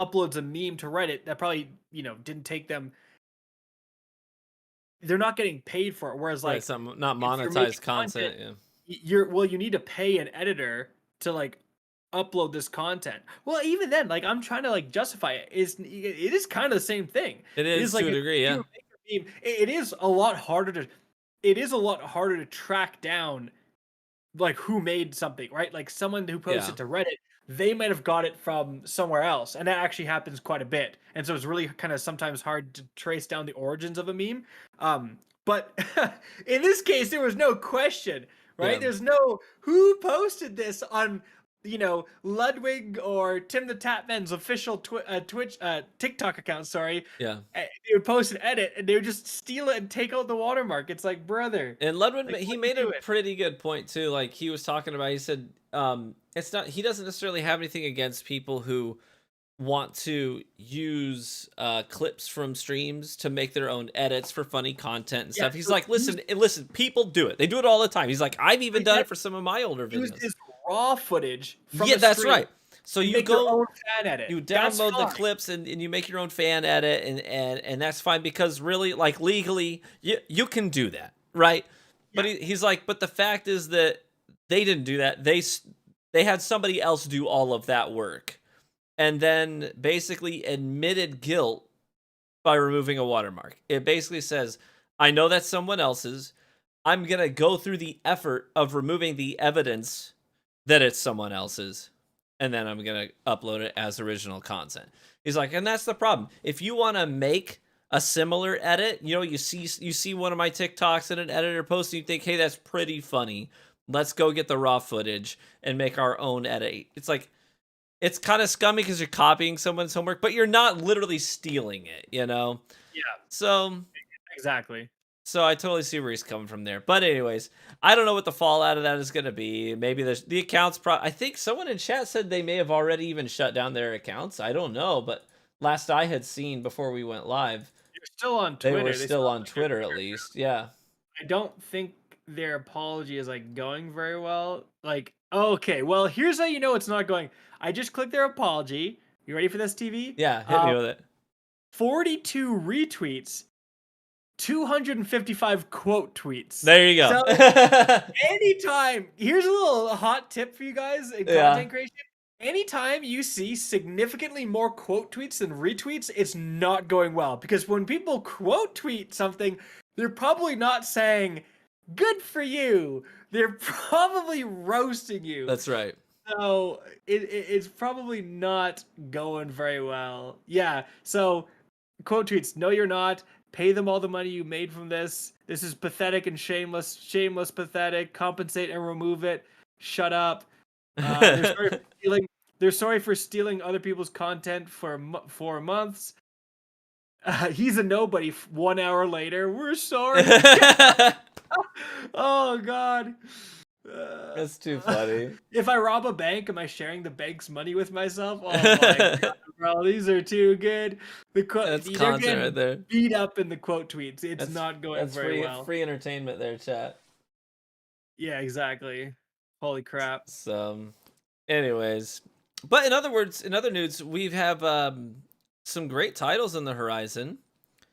uploads a meme to Reddit that probably, didn't take them, they're not getting paid for it. Whereas like Right, some not if you're monetized making content. Yeah. you need to pay an editor to like upload this content. Well, even then, like I'm trying to like justify it. It is kind of the same thing. It It is is like to a if degree, yeah. you make a meme, it is a lot harder to track down like who made something, right? Like someone who posted Yeah. to Reddit, they might have got it from somewhere else, and that actually happens quite a bit. And so it's really kind of sometimes hard to trace down the origins of a meme. But in this case, there was no question, right? Yeah. There's no who posted this on, Ludwig or Tim the Tatman's official Twitch TikTok account. Sorry, Yeah. they would post an edit and they would just steal it and take out the watermark. It's like, brother, And Ludwig, like he what are you made a doing? pretty good point too. Like he was talking about, he said, it's not, he doesn't necessarily have anything against people who want to use clips from streams to make their own edits for funny content and Yeah, stuff. He's so like, listen, people do it. They do it all the time. He's like, I've even done it for some of my older used videos. his raw footage from Yeah, the that's stream right. So to you make your go, own fan edit. you That's download the fine. clips and you make your own fan edit, and that's fine because really, like legally, you can do that, right? But Yeah. he's like, but the fact is that they didn't do that. They had somebody else do all of that work, and then basically admitted guilt by removing a watermark. It basically says, I know that's someone else's. I'm gonna go through the effort of removing the evidence that it's someone else's, and then I'm gonna upload it as original content. He's like, and that's the problem. If you want to make a similar edit, you see one of my TikToks and an editor post, and you think, hey, that's pretty funny. Let's go get the raw footage and make our own edit. It's like, it's kind of scummy because you're copying someone's homework, but you're not literally stealing it, Yeah, So exactly. I totally see where he's coming from there. But anyways, I don't know what the fallout of that is going to be. Maybe the accounts. I think someone in chat said they may have already even shut down their accounts. I don't know, but last I had seen before we went live, You're still on they Twitter. were They still still on have Twitter their at least. Yeah. I don't think their apology is like going very well. Like, okay, well, here's how you know it's not going. I just clicked their apology. You ready for this, TV? Yeah. Hit me with it. 42 retweets, 255 quote tweets. There you go. So anytime, here's a little hot tip for you guys in content creation. Anytime you see significantly more quote tweets than retweets, it's not going well. Because when people quote tweet something, they're probably not saying, good for you. They're probably roasting you. That's right. So it's probably not going very well. Yeah. So quote tweets, no, you're not. Pay them all the money you made from this. This is pathetic and shameless. Shameless, pathetic. Compensate and remove it. Shut up. They're sorry for stealing other people's content for 4 months. He's a nobody. 1 hour later, we're sorry. Oh God. That's too funny. If I rob a bank, am I sharing the bank's money with myself? Oh my God, bro, these are too good. That's They're content getting right there. beat up in the quote tweets. It's not going very well. Free entertainment there, chat. Yeah, exactly. Holy crap. So, anyways, but in other news, we have some great titles on the horizon.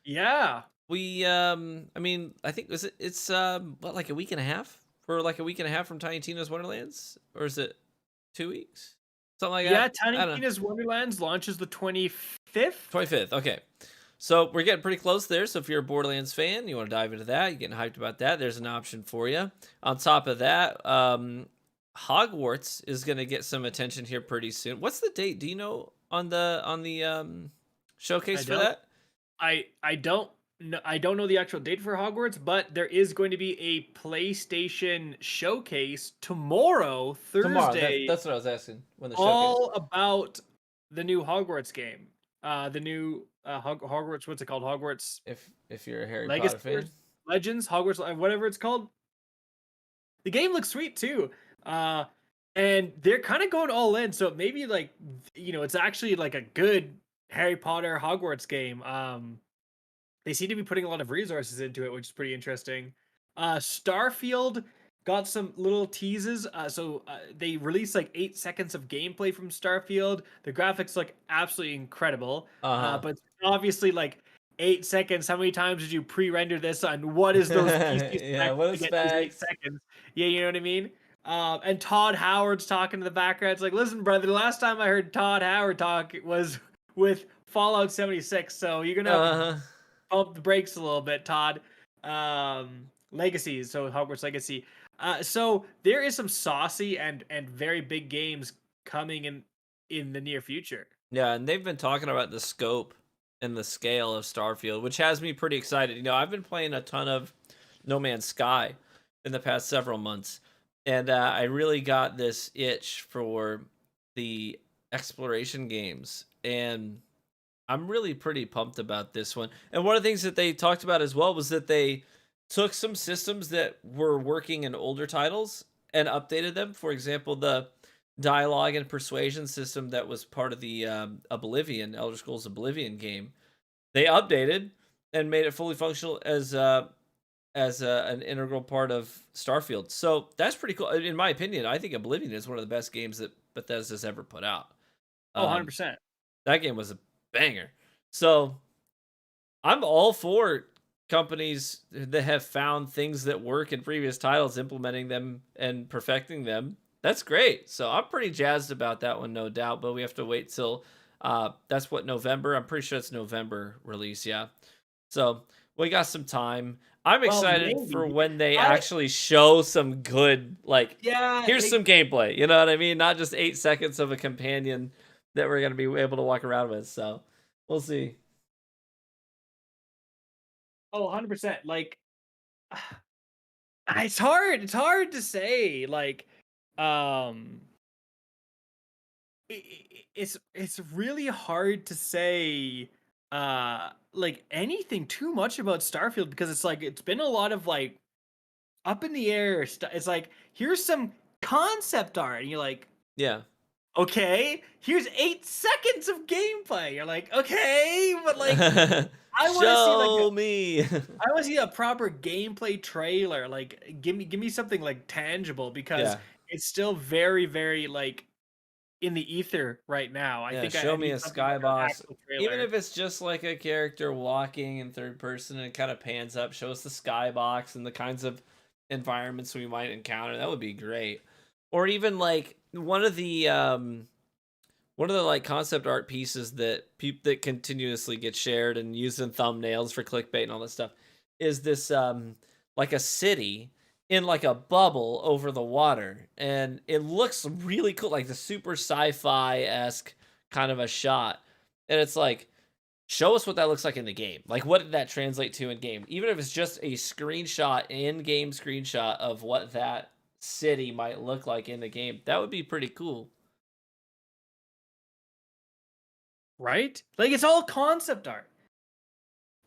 Yeah. I mean, I think it's what, like a week and a half for like a week and a half from Tiny Tina's Wonderlands, or is it 2 weeks? Something like Yeah, that. I Tiny don't know. Tina's Wonderlands launches the 25th. 25th. Okay. So we're getting pretty close there. So if you're a Borderlands fan, you want to dive into that, you're getting hyped about that, there's an option for you. On top of that, Hogwarts is going to get some attention here pretty soon. What's the date? Do you know on the showcase I for don't. that? I don't know. I don't know the actual date for Hogwarts, but there is going to be a PlayStation showcase tomorrow, Tomorrow. Thursday, That's what I was asking when the showcase. all about the new Hogwarts game. The new Hogwarts. What's it called? Hogwarts If you're a Harry Legacy Potter fan. Legends. Hogwarts. Whatever it's called. The game looks sweet too. And they're kind of going all in. So maybe like it's actually like a good Harry Potter Hogwarts game. They seem to be putting a lot of resources into it, which is pretty interesting. Starfield got some little teases. They released like 8 seconds of gameplay from Starfield. The graphics look absolutely incredible. But obviously, like 8 seconds. How many times did you pre-render this? And what is those PC specs Yeah, what to is get these specs? 8 seconds? Yeah, you know what I mean. And Todd Howard's talking in the background. It's like, listen, brother. The last time I heard Todd Howard talk was with Fallout 76. So you're gonna have to pump the brakes a little bit, Todd. Legacies, so Hogwarts Legacy. So there is some saucy and very big games coming in the near future. Yeah, and they've been talking about the scope and the scale of Starfield, which has me pretty excited. I've been playing a ton of No Man's Sky in the past several months, and I really got this itch for the exploration games, and I'm really pretty pumped about this one. And one of the things that they talked about as well was that they took some systems that were working in older titles and updated them. For example, the dialogue and persuasion system that was part of the Elder Scrolls Oblivion game, they updated and made it fully functional as an integral part of Starfield. So that's pretty cool. In my opinion, I think Oblivion is one of the best games that Bethesda's ever put out. Oh, Um, 100%. that game was a banger. So I'm all for companies that have found things that work in previous titles, implementing them and perfecting them. That's great. So I'm pretty jazzed about that one, no doubt. But we have to wait till that's what, November. I'm pretty sure it's November release. Yeah. So we got some time. I'm Well, excited for maybe. when they I actually show some good, like, Yeah, here's some gameplay. You know what I mean? Not just 8 seconds of a companion that we're going to be able to walk around with. So we'll see. oh, 100%. Like it's hard. It's hard to say. Like, um, it's really hard to say like anything too much about Starfield because it's like it's been a lot of like up in the air stuff. It's like here's some concept art, and you're like, Yeah. okay, here's 8 seconds of gameplay. You're like, okay, but like I want to see like Show me. I want to see a proper gameplay trailer. Like, give me something like tangible because Yeah. it's still very very like in the ether right now. I Yeah, think show I me need a something like an skybox. actual Even trailer. if it's just like a character walking in third person and it kind of pans up, show us the skybox and the kinds of environments we might encounter. That would be great. Or even like one of the like concept art pieces that that continuously get shared and used in thumbnails for clickbait and all this stuff is this like a city in like a bubble over the water, and it looks really cool, like the super sci-fi-esque kind of a shot. And it's like, show us what that looks like in the game. Like, what did that translate to in game? Even if it's just a screenshot, in-game screenshot of what that city might look like in the game, that would be pretty cool. Right? Like it's all concept art.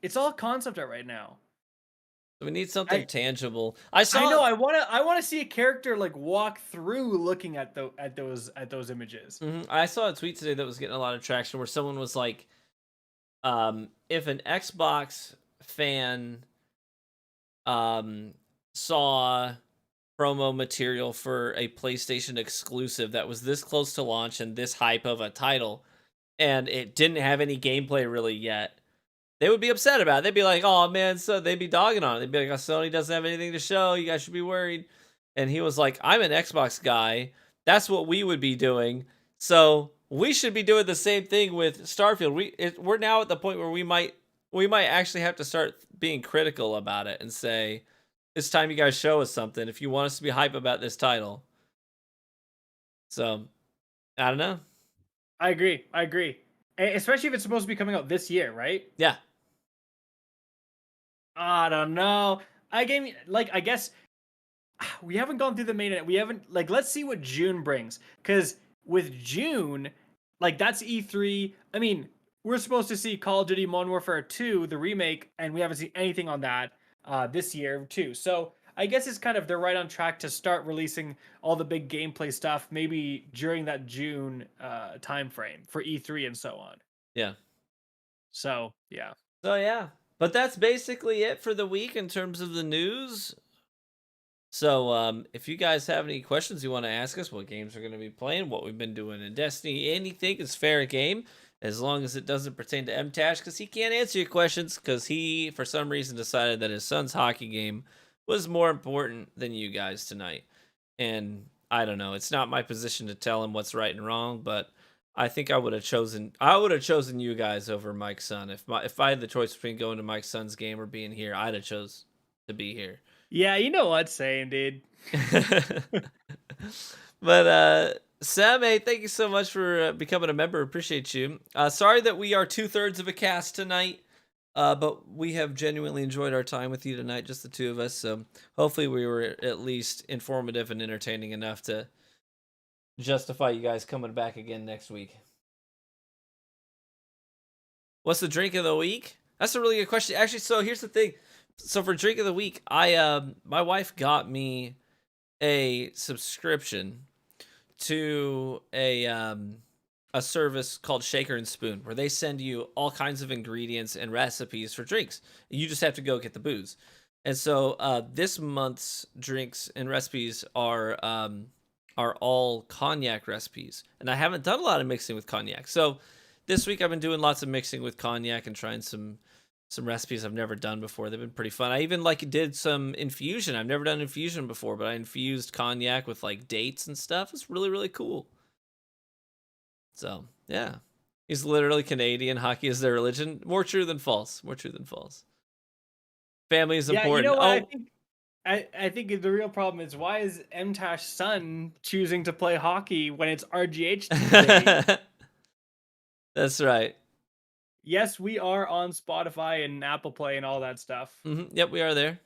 It's all concept art right now. We need something I tangible. I know I want to see a character like walk through looking at those images. I saw a tweet today that was getting a lot of traction where someone was like, if an Xbox fan saw promo material for a PlayStation exclusive that was this close to launch and this hype of a title, and it didn't have any gameplay really yet, they would be upset about it. They'd be like, oh man, so they'd be dogging on it. They'd be like, oh, Sony doesn't have anything to show. You guys should be worried. and he was like, "I'm an Xbox guy. That's what we would be doing. So we should be doing the same thing with Starfield. We're now at the point where we might actually have to start being critical about it and say, it's time you guys show us something if you want us to be hype about this title." So I don't know. I agree. I agree. Especially if it's supposed to be coming out this year, right? Yeah. I don't know. I guess we haven't gone through the main. We haven't like. Let's see what June brings. Because with June, like that's E3. I mean, we're supposed to see Call of Duty Modern Warfare 2, the remake, and we haven't seen anything on that this year too. So I guess it's kind of they're right on track to start releasing all the big gameplay stuff maybe during that June time frame for E3 and so on. Yeah. So yeah. So yeah. But that's basically it for the week in terms of the news. So, if you guys have any questions you want to ask us, what games we're going to be playing, what we've been doing in Destiny, anything is fair game, as long as it doesn't pertain to MTash, because he can't answer your questions, because he, for some reason, decided that his son's hockey game was more important than you guys tonight. And I don't know, it's not my position to tell him what's right and wrong, but I think I would have chosen you guys over Mike's son. If I had the choice between going to Mike's son's game or being here, I'd have chose to be here. Yeah, you know what, same, dude. But Sam, hey, thank you so much for becoming a member. Appreciate you. Sorry that we are 2/3 of a cast tonight, but we have genuinely enjoyed our time with you tonight, just the two of us. So hopefully we were at least informative and entertaining enough to justify you guys coming back again next week. What's the drink of the week? That's a really good question. Actually, so here's the thing. So for drink of the week, my wife got me a subscription to a service called Shaker and Spoon, where they send you all kinds of ingredients and recipes for drinks. You just have to go get the booze. And so this month's drinks and recipes are all cognac recipes, and I haven't done a lot of mixing with cognac. So this week I've been doing lots of mixing with cognac and trying some recipes I've never done before. They've been pretty fun. I even did some infusion. I've never done infusion before, but I infused cognac with like dates and stuff. It's really, really cool. So yeah, he's literally Canadian. Hockey is their religion. More true than false. More true than false. Family is important. You know what? I think the real problem is, why is MTash's son choosing to play hockey when it's RGH today? That's right. Yes, we are on Spotify and Apple Play and all that stuff. Yep, we are there.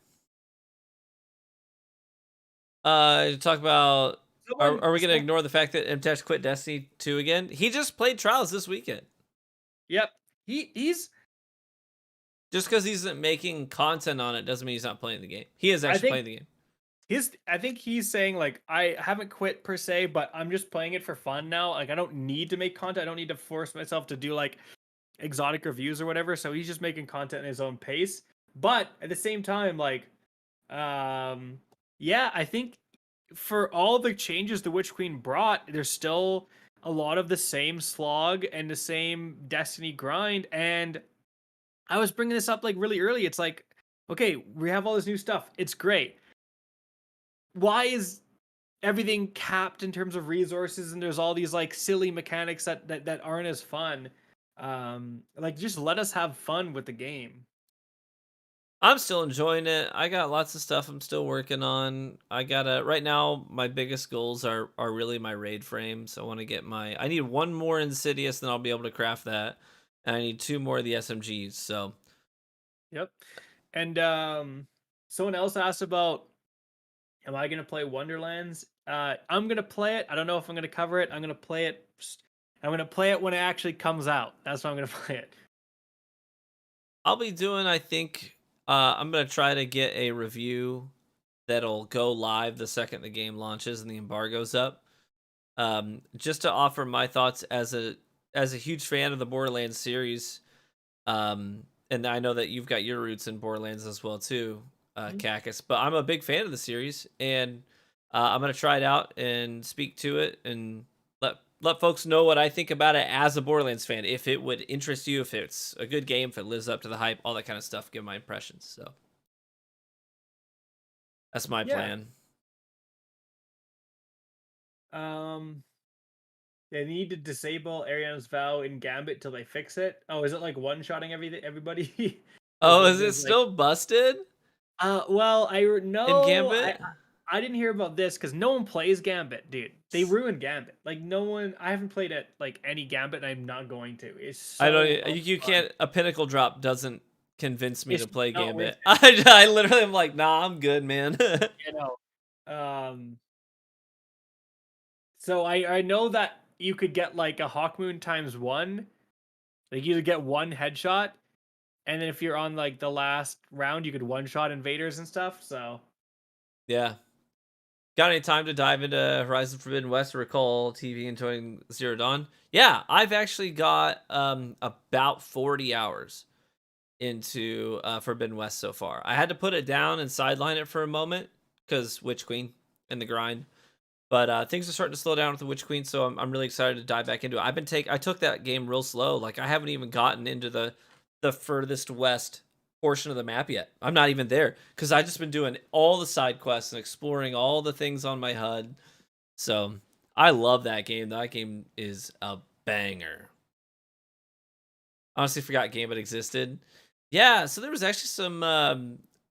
Talk about. Are we going to ignore the fact that MTash quit Destiny 2 again? He just played Trials this weekend. Yep. He's just because he's making content on it doesn't mean he's not playing the game. He is actually playing the game. I think he's saying, like, I haven't quit per se, but I'm just playing it for fun now. Like, I don't need to make content. I don't need to force myself to do like exotic reviews or whatever. So he's just making content at his own pace. But at the same time, like, yeah, I think for all the changes the Witch Queen brought, there's still a lot of the same slog and the same Destiny grind. And I was bringing this up like really early. It's like, okay, we have all this new stuff. It's great. Why is everything capped in terms of resources, and there's all these like silly mechanics that aren't as fun? Like, just let us have fun with the game. I'm still enjoying it. I got lots of stuff I'm still working on. Right now my biggest goals are really my raid frames. I want to get I need one more Insidious, then I'll be able to craft that. And I need 2 more of the SMGs. So yep. And someone else asked about, am I gonna play Wonderlands? I'm gonna play it. I don't know if I'm gonna cover it. I'm gonna play it. I'm gonna play it when it actually comes out. That's when I'm gonna play it. I'll be doing, I think, I'm gonna try to get a review that'll go live the second the game launches and the embargo's up. Just to offer my thoughts as a huge fan of the Borderlands series. And I know that you've got your roots in Borderlands as well too, Cactus. But I'm a big fan of the series, and I'm gonna try it out and speak to it and let folks know what I think about it as a Borderlands fan. If it would interest you, if it's a good game, if it lives up to the hype, all that kind of stuff. Give my impressions. So that's my plan. Um, they need to disable Ariana's vow in Gambit till they fix it. Oh, is it like one-shotting everybody? Oh, is it There's like, still busted well, in no, Gambit? I didn't hear about this because no one plays Gambit, dude. They ruined Gambit. Like no one, I haven't played it like any Gambit, and I'm not going to. It's I don't. so You unfun. can't. A pinnacle drop doesn't convince me It's to play not worth Gambit. it. I literally am like, nah, I'm good, man. You know. So I know that you could get like a Hawkmoon times one. Like you could get one headshot, and then if you're on like the last round, you could one shot invaders and stuff. So Yeah. Got any time to dive into Horizon Forbidden West or recall TV and join Zero Dawn? Yeah, I've actually got about 40 hours into Forbidden West so far. I had to put it down and sideline it for a moment because Witch Queen and the grind. But things are starting to slow down with the Witch Queen, so I'm really excited to dive back into it. I took that game real slow. Like I haven't even gotten into the furthest west portion of the map yet. I'm not even there because I just been doing all the side quests and exploring all the things on my HUD. So I love that game. That game is a banger. Honestly, forgot Gambit existed. Yeah, so there was actually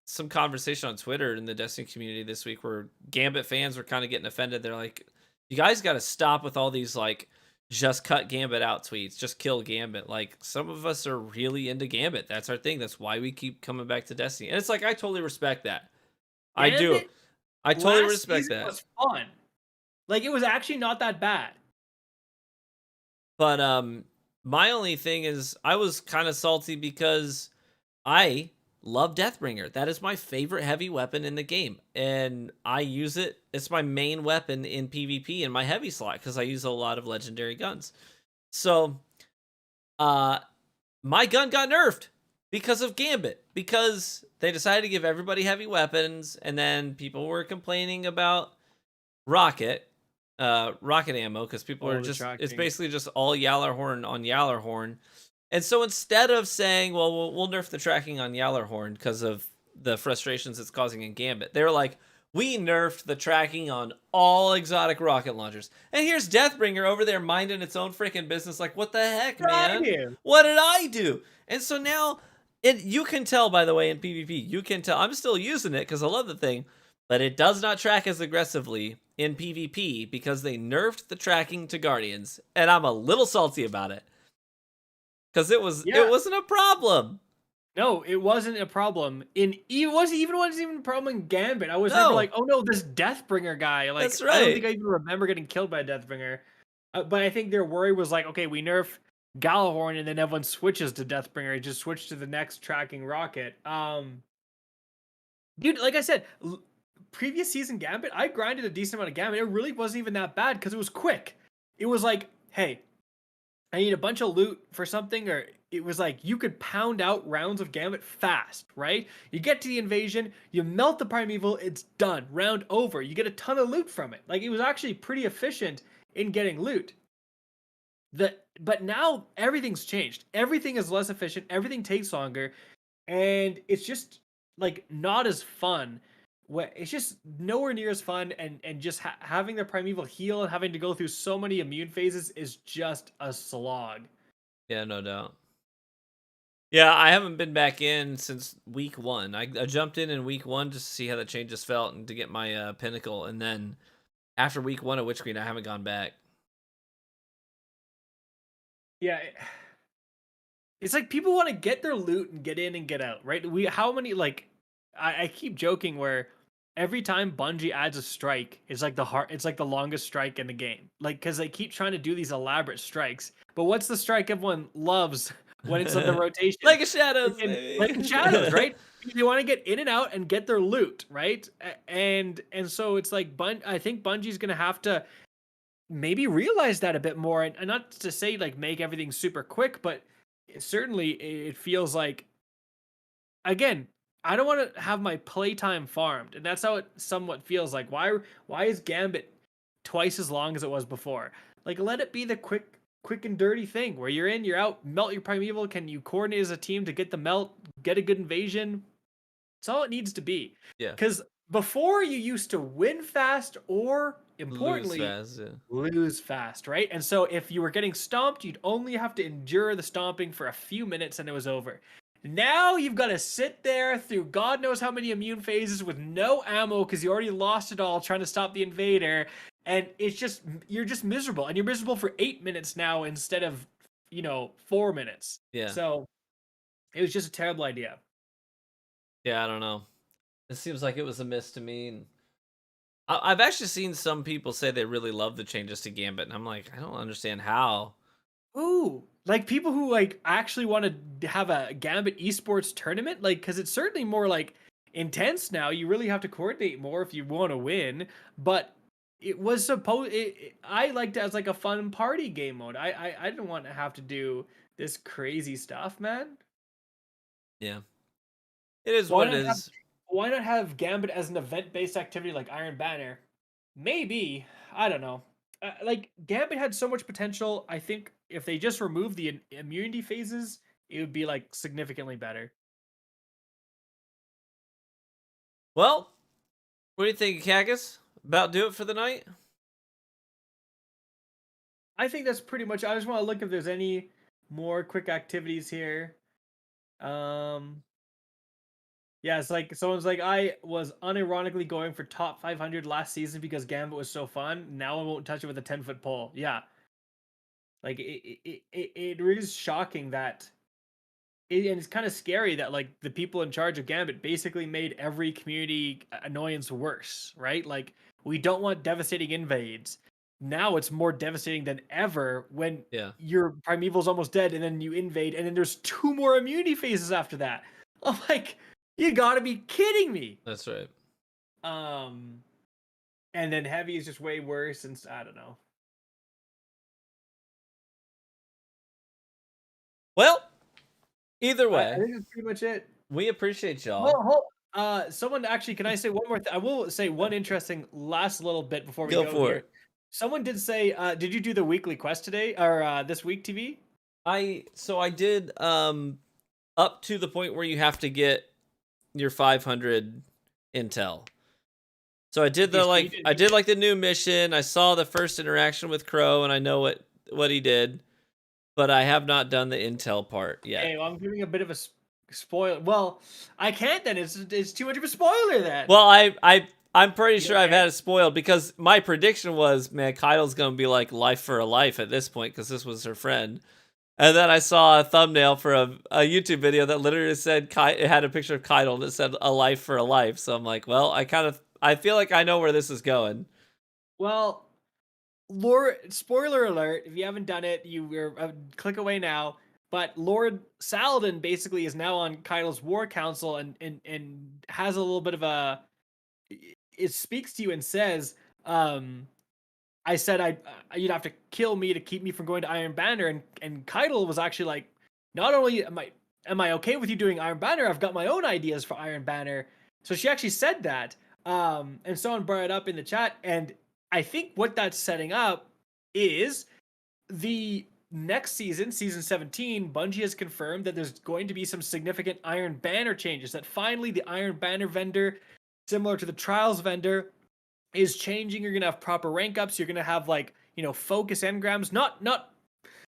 some conversation on Twitter in the Destiny community this week where Gambit fans were kind of getting offended. They're like, "You guys got to stop with all these like just cut Gambit out tweets, just kill Gambit." Like some of us are really into Gambit. That's our thing. That's why we keep coming back to Destiny. And it's like I totally respect that. I do. Gambit I totally last respect season that. was fun. Like it was actually not that bad. But my only thing is I was kind of salty because I love Deathbringer. That is my favorite heavy weapon in the game. And I use it. It's my main weapon in PvP in my heavy slot because I use a lot of legendary guns. So uh my gun got nerfed because of Gambit. Because they decided to give everybody heavy weapons, and then people were complaining about rocket rocket ammo because people are Oh, the just it's tracking. basically just all Yallarhorn on Yallarhorn. And so instead of saying, well, we'll nerf the tracking on Yallarhorn because of the frustrations it's causing in Gambit, they're like, we nerfed the tracking on all exotic rocket launchers. And here's Deathbringer over there minding its own freaking business like, what the heck, What I man? do? What did I do? And so now, you can tell, by the way, in PvP, you can tell, I'm still using it because I love the thing, but it does not track as aggressively in PvP because they nerfed the tracking to Guardians, and I'm a little salty about it. Because it Yeah. wasn't a problem. No, it wasn't a problem. Wasn't even a problem in Gambit. I was never No, like, oh no, this Deathbringer guy. Like, that's I don't think right. I even remember getting killed by a Deathbringer. But I think their worry was like, okay, we nerf Galahorn, and then everyone switches to Deathbringer. It just switched to the next tracking rocket. Dude, like I said, previous season Gambit, I grinded a decent amount of Gambit. It really wasn't even that bad because it was quick. It was like, hey, I need a bunch of loot for something, or it was like you could pound out rounds of Gambit fast, right? You get to the invasion, you melt the Primeval, it's done. Round over. You get a ton of loot from it. Like it was actually pretty efficient in getting loot. But now everything's changed. Everything is less efficient, everything takes longer, and it's just like not as fun. It's just nowhere near as fun, and just having the Primeval heal and having to go through so many immune phases is just a slog. Yeah, no doubt. Yeah, I haven't been back in since week 1. I jumped in week 1 just to see how the changes felt and to get my pinnacle, and then after week 1 of Witch Queen, I haven't gone back. Yeah, it's like people want to get their loot and get in and get out, right? How many like I keep joking where every time Bungie adds a strike, it's like the longest strike in the game. Like cuz they keep trying to do these elaborate strikes. But what's the strike everyone loves when it's on the rotation? Like a Shadows, Like in baby. Shadows, right? They want to get in and out and get their loot, right? And so it's like I think Bungie's going to have to maybe realize that a bit more, and not to say like make everything super quick, but certainly it feels like, again, I don't want to have my playtime farmed, and that's how it somewhat feels like. Why is Gambit twice as long as it was before? Like let it be the quick and dirty thing where you're in, you're out, melt your Primeval. Can you coordinate as a team to get the melt, get a good invasion? It's all it needs to be. Yeah. Because before you used to win fast or, Lose importantly, fast. Yeah. lose fast, right? And so if you were getting stomped, you'd only have to endure the stomping for a few minutes and it was over. Now you've got to sit there through God knows how many immune phases with no ammo because you already lost it all trying to stop the invader. And it's just, you're just miserable. And you're miserable for 8 minutes now instead of, 4 minutes. Yeah. So it was just a terrible idea. Yeah, I don't know. It seems like it was a miss to me. And I've actually seen some people say they really love the changes to Gambit, and I'm like, I don't understand how. Ooh, like people who like actually want to have a Gambit esports tournament, like because it's certainly more like intense now. You really have to coordinate more if you want to win. But it was supposed. I liked it as like a fun party game mode. I didn't want to have to do this crazy stuff, man. Yeah, it is Why what it not have is. Why not have Gambit as an event based activity like Iron Banner? Maybe. I don't know. Like Gambit had so much potential. I think if they just removed the immunity phases, it would be like significantly better. Well, what do you think, Cactus? About do it for the night? I think that's pretty much. I just want to look if there's any more quick activities here. Um, yeah, it's like someone's like, I was unironically going for top 500 last season because Gambit was so fun. Now I won't touch it with a 10-foot pole. Yeah, like it is shocking that and it's kind of scary that like the people in charge of Gambit basically made every community annoyance worse, right? Like we don't want devastating invades. Now it's more devastating than ever when Yeah, your primeval's almost dead and then you invade and then there's two more immunity phases after that. I'm like, you gotta be kidding me. that's right. Um, and then heavy is just way worse, and I don't know. Well, either I way, think that's pretty much it. we appreciate y'all. Well, someone actually, can I say one more? I will say one interesting last little bit before we Go go for here. it. Someone did say, did you do the weekly quest today or this week, TV? I did up to the point where you have to get your 500 intel. So I did Okay, so you I did. did like the new mission. I saw the first interaction with Crow, and I know what he did, but I have not done the intel part yet. Okay, well, I'm giving a bit of a spoiler. Well, I can't then. It's too much of a spoiler then. Well, I'm pretty You sure I've okay? had it spoiled because my prediction was, man, Kaido's gonna be like life for a life at this point because this was her friend. And then I saw a thumbnail for a YouTube video that literally said it had a picture of Kaido and it said a life for a life. So I'm like, well, I feel like I know where this is going. Well, Lord, spoiler alert, if you haven't done it, click away now. But Lord Saladin basically is now on Kaido's war council and has a little bit of a it speaks to you and says, I said you'd have to kill me to keep me from going to Iron Banner, and Keitel was actually like, not only am I okay with you doing Iron Banner, I've got my own ideas for Iron Banner. So she actually said that, and someone brought it up in the chat, and I think what that's setting up is the next season, season 17, Bungie has confirmed that there's going to be some significant Iron Banner changes. That finally the Iron Banner vendor, similar to the Trials vendor, is changing. You're gonna have proper rank ups. You're gonna have like focus engrams. Not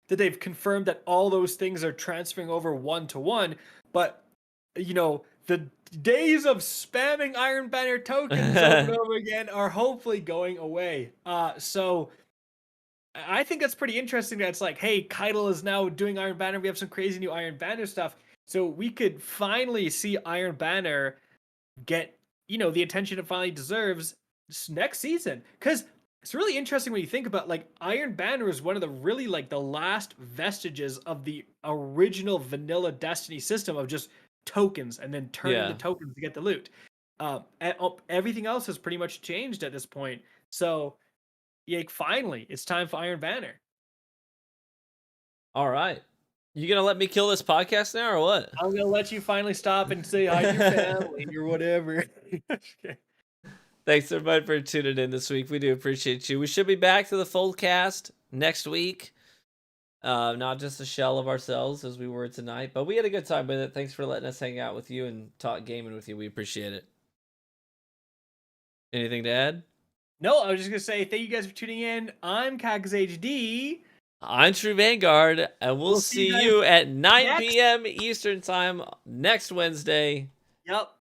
that they've confirmed that all those things are transferring over 1-to-1, but the days of spamming Iron Banner tokens over and over again are hopefully going away. So I think that's pretty interesting. That it's like, hey, Keitel is now doing Iron Banner. We have some crazy new Iron Banner stuff. So we could finally see Iron Banner get the attention it finally deserves next season, because it's really interesting when you think about like Iron Banner is one of the really like the last vestiges of the original vanilla Destiny system of just tokens and then turning the Yeah. tokens to get the loot. And everything else has pretty much changed at this point. So yeah, finally it's time for Iron Banner. All right. You gonna let me kill this podcast now or what? I'm gonna let you finally stop and say hi to your family or whatever. Okay. Thanks everybody for tuning in this week. We do appreciate you. We should be back to the full cast next week. Not just a shell of ourselves as we were tonight, but we had a good time with it. Thanks for letting us hang out with you and talk gaming with you. We appreciate it. Anything to add? No, I was just gonna say thank you guys for tuning in. I'm Kags HD. I'm True Vanguard, and we'll see you guys you at 9 next- p.m. Eastern Time next Wednesday. Yep.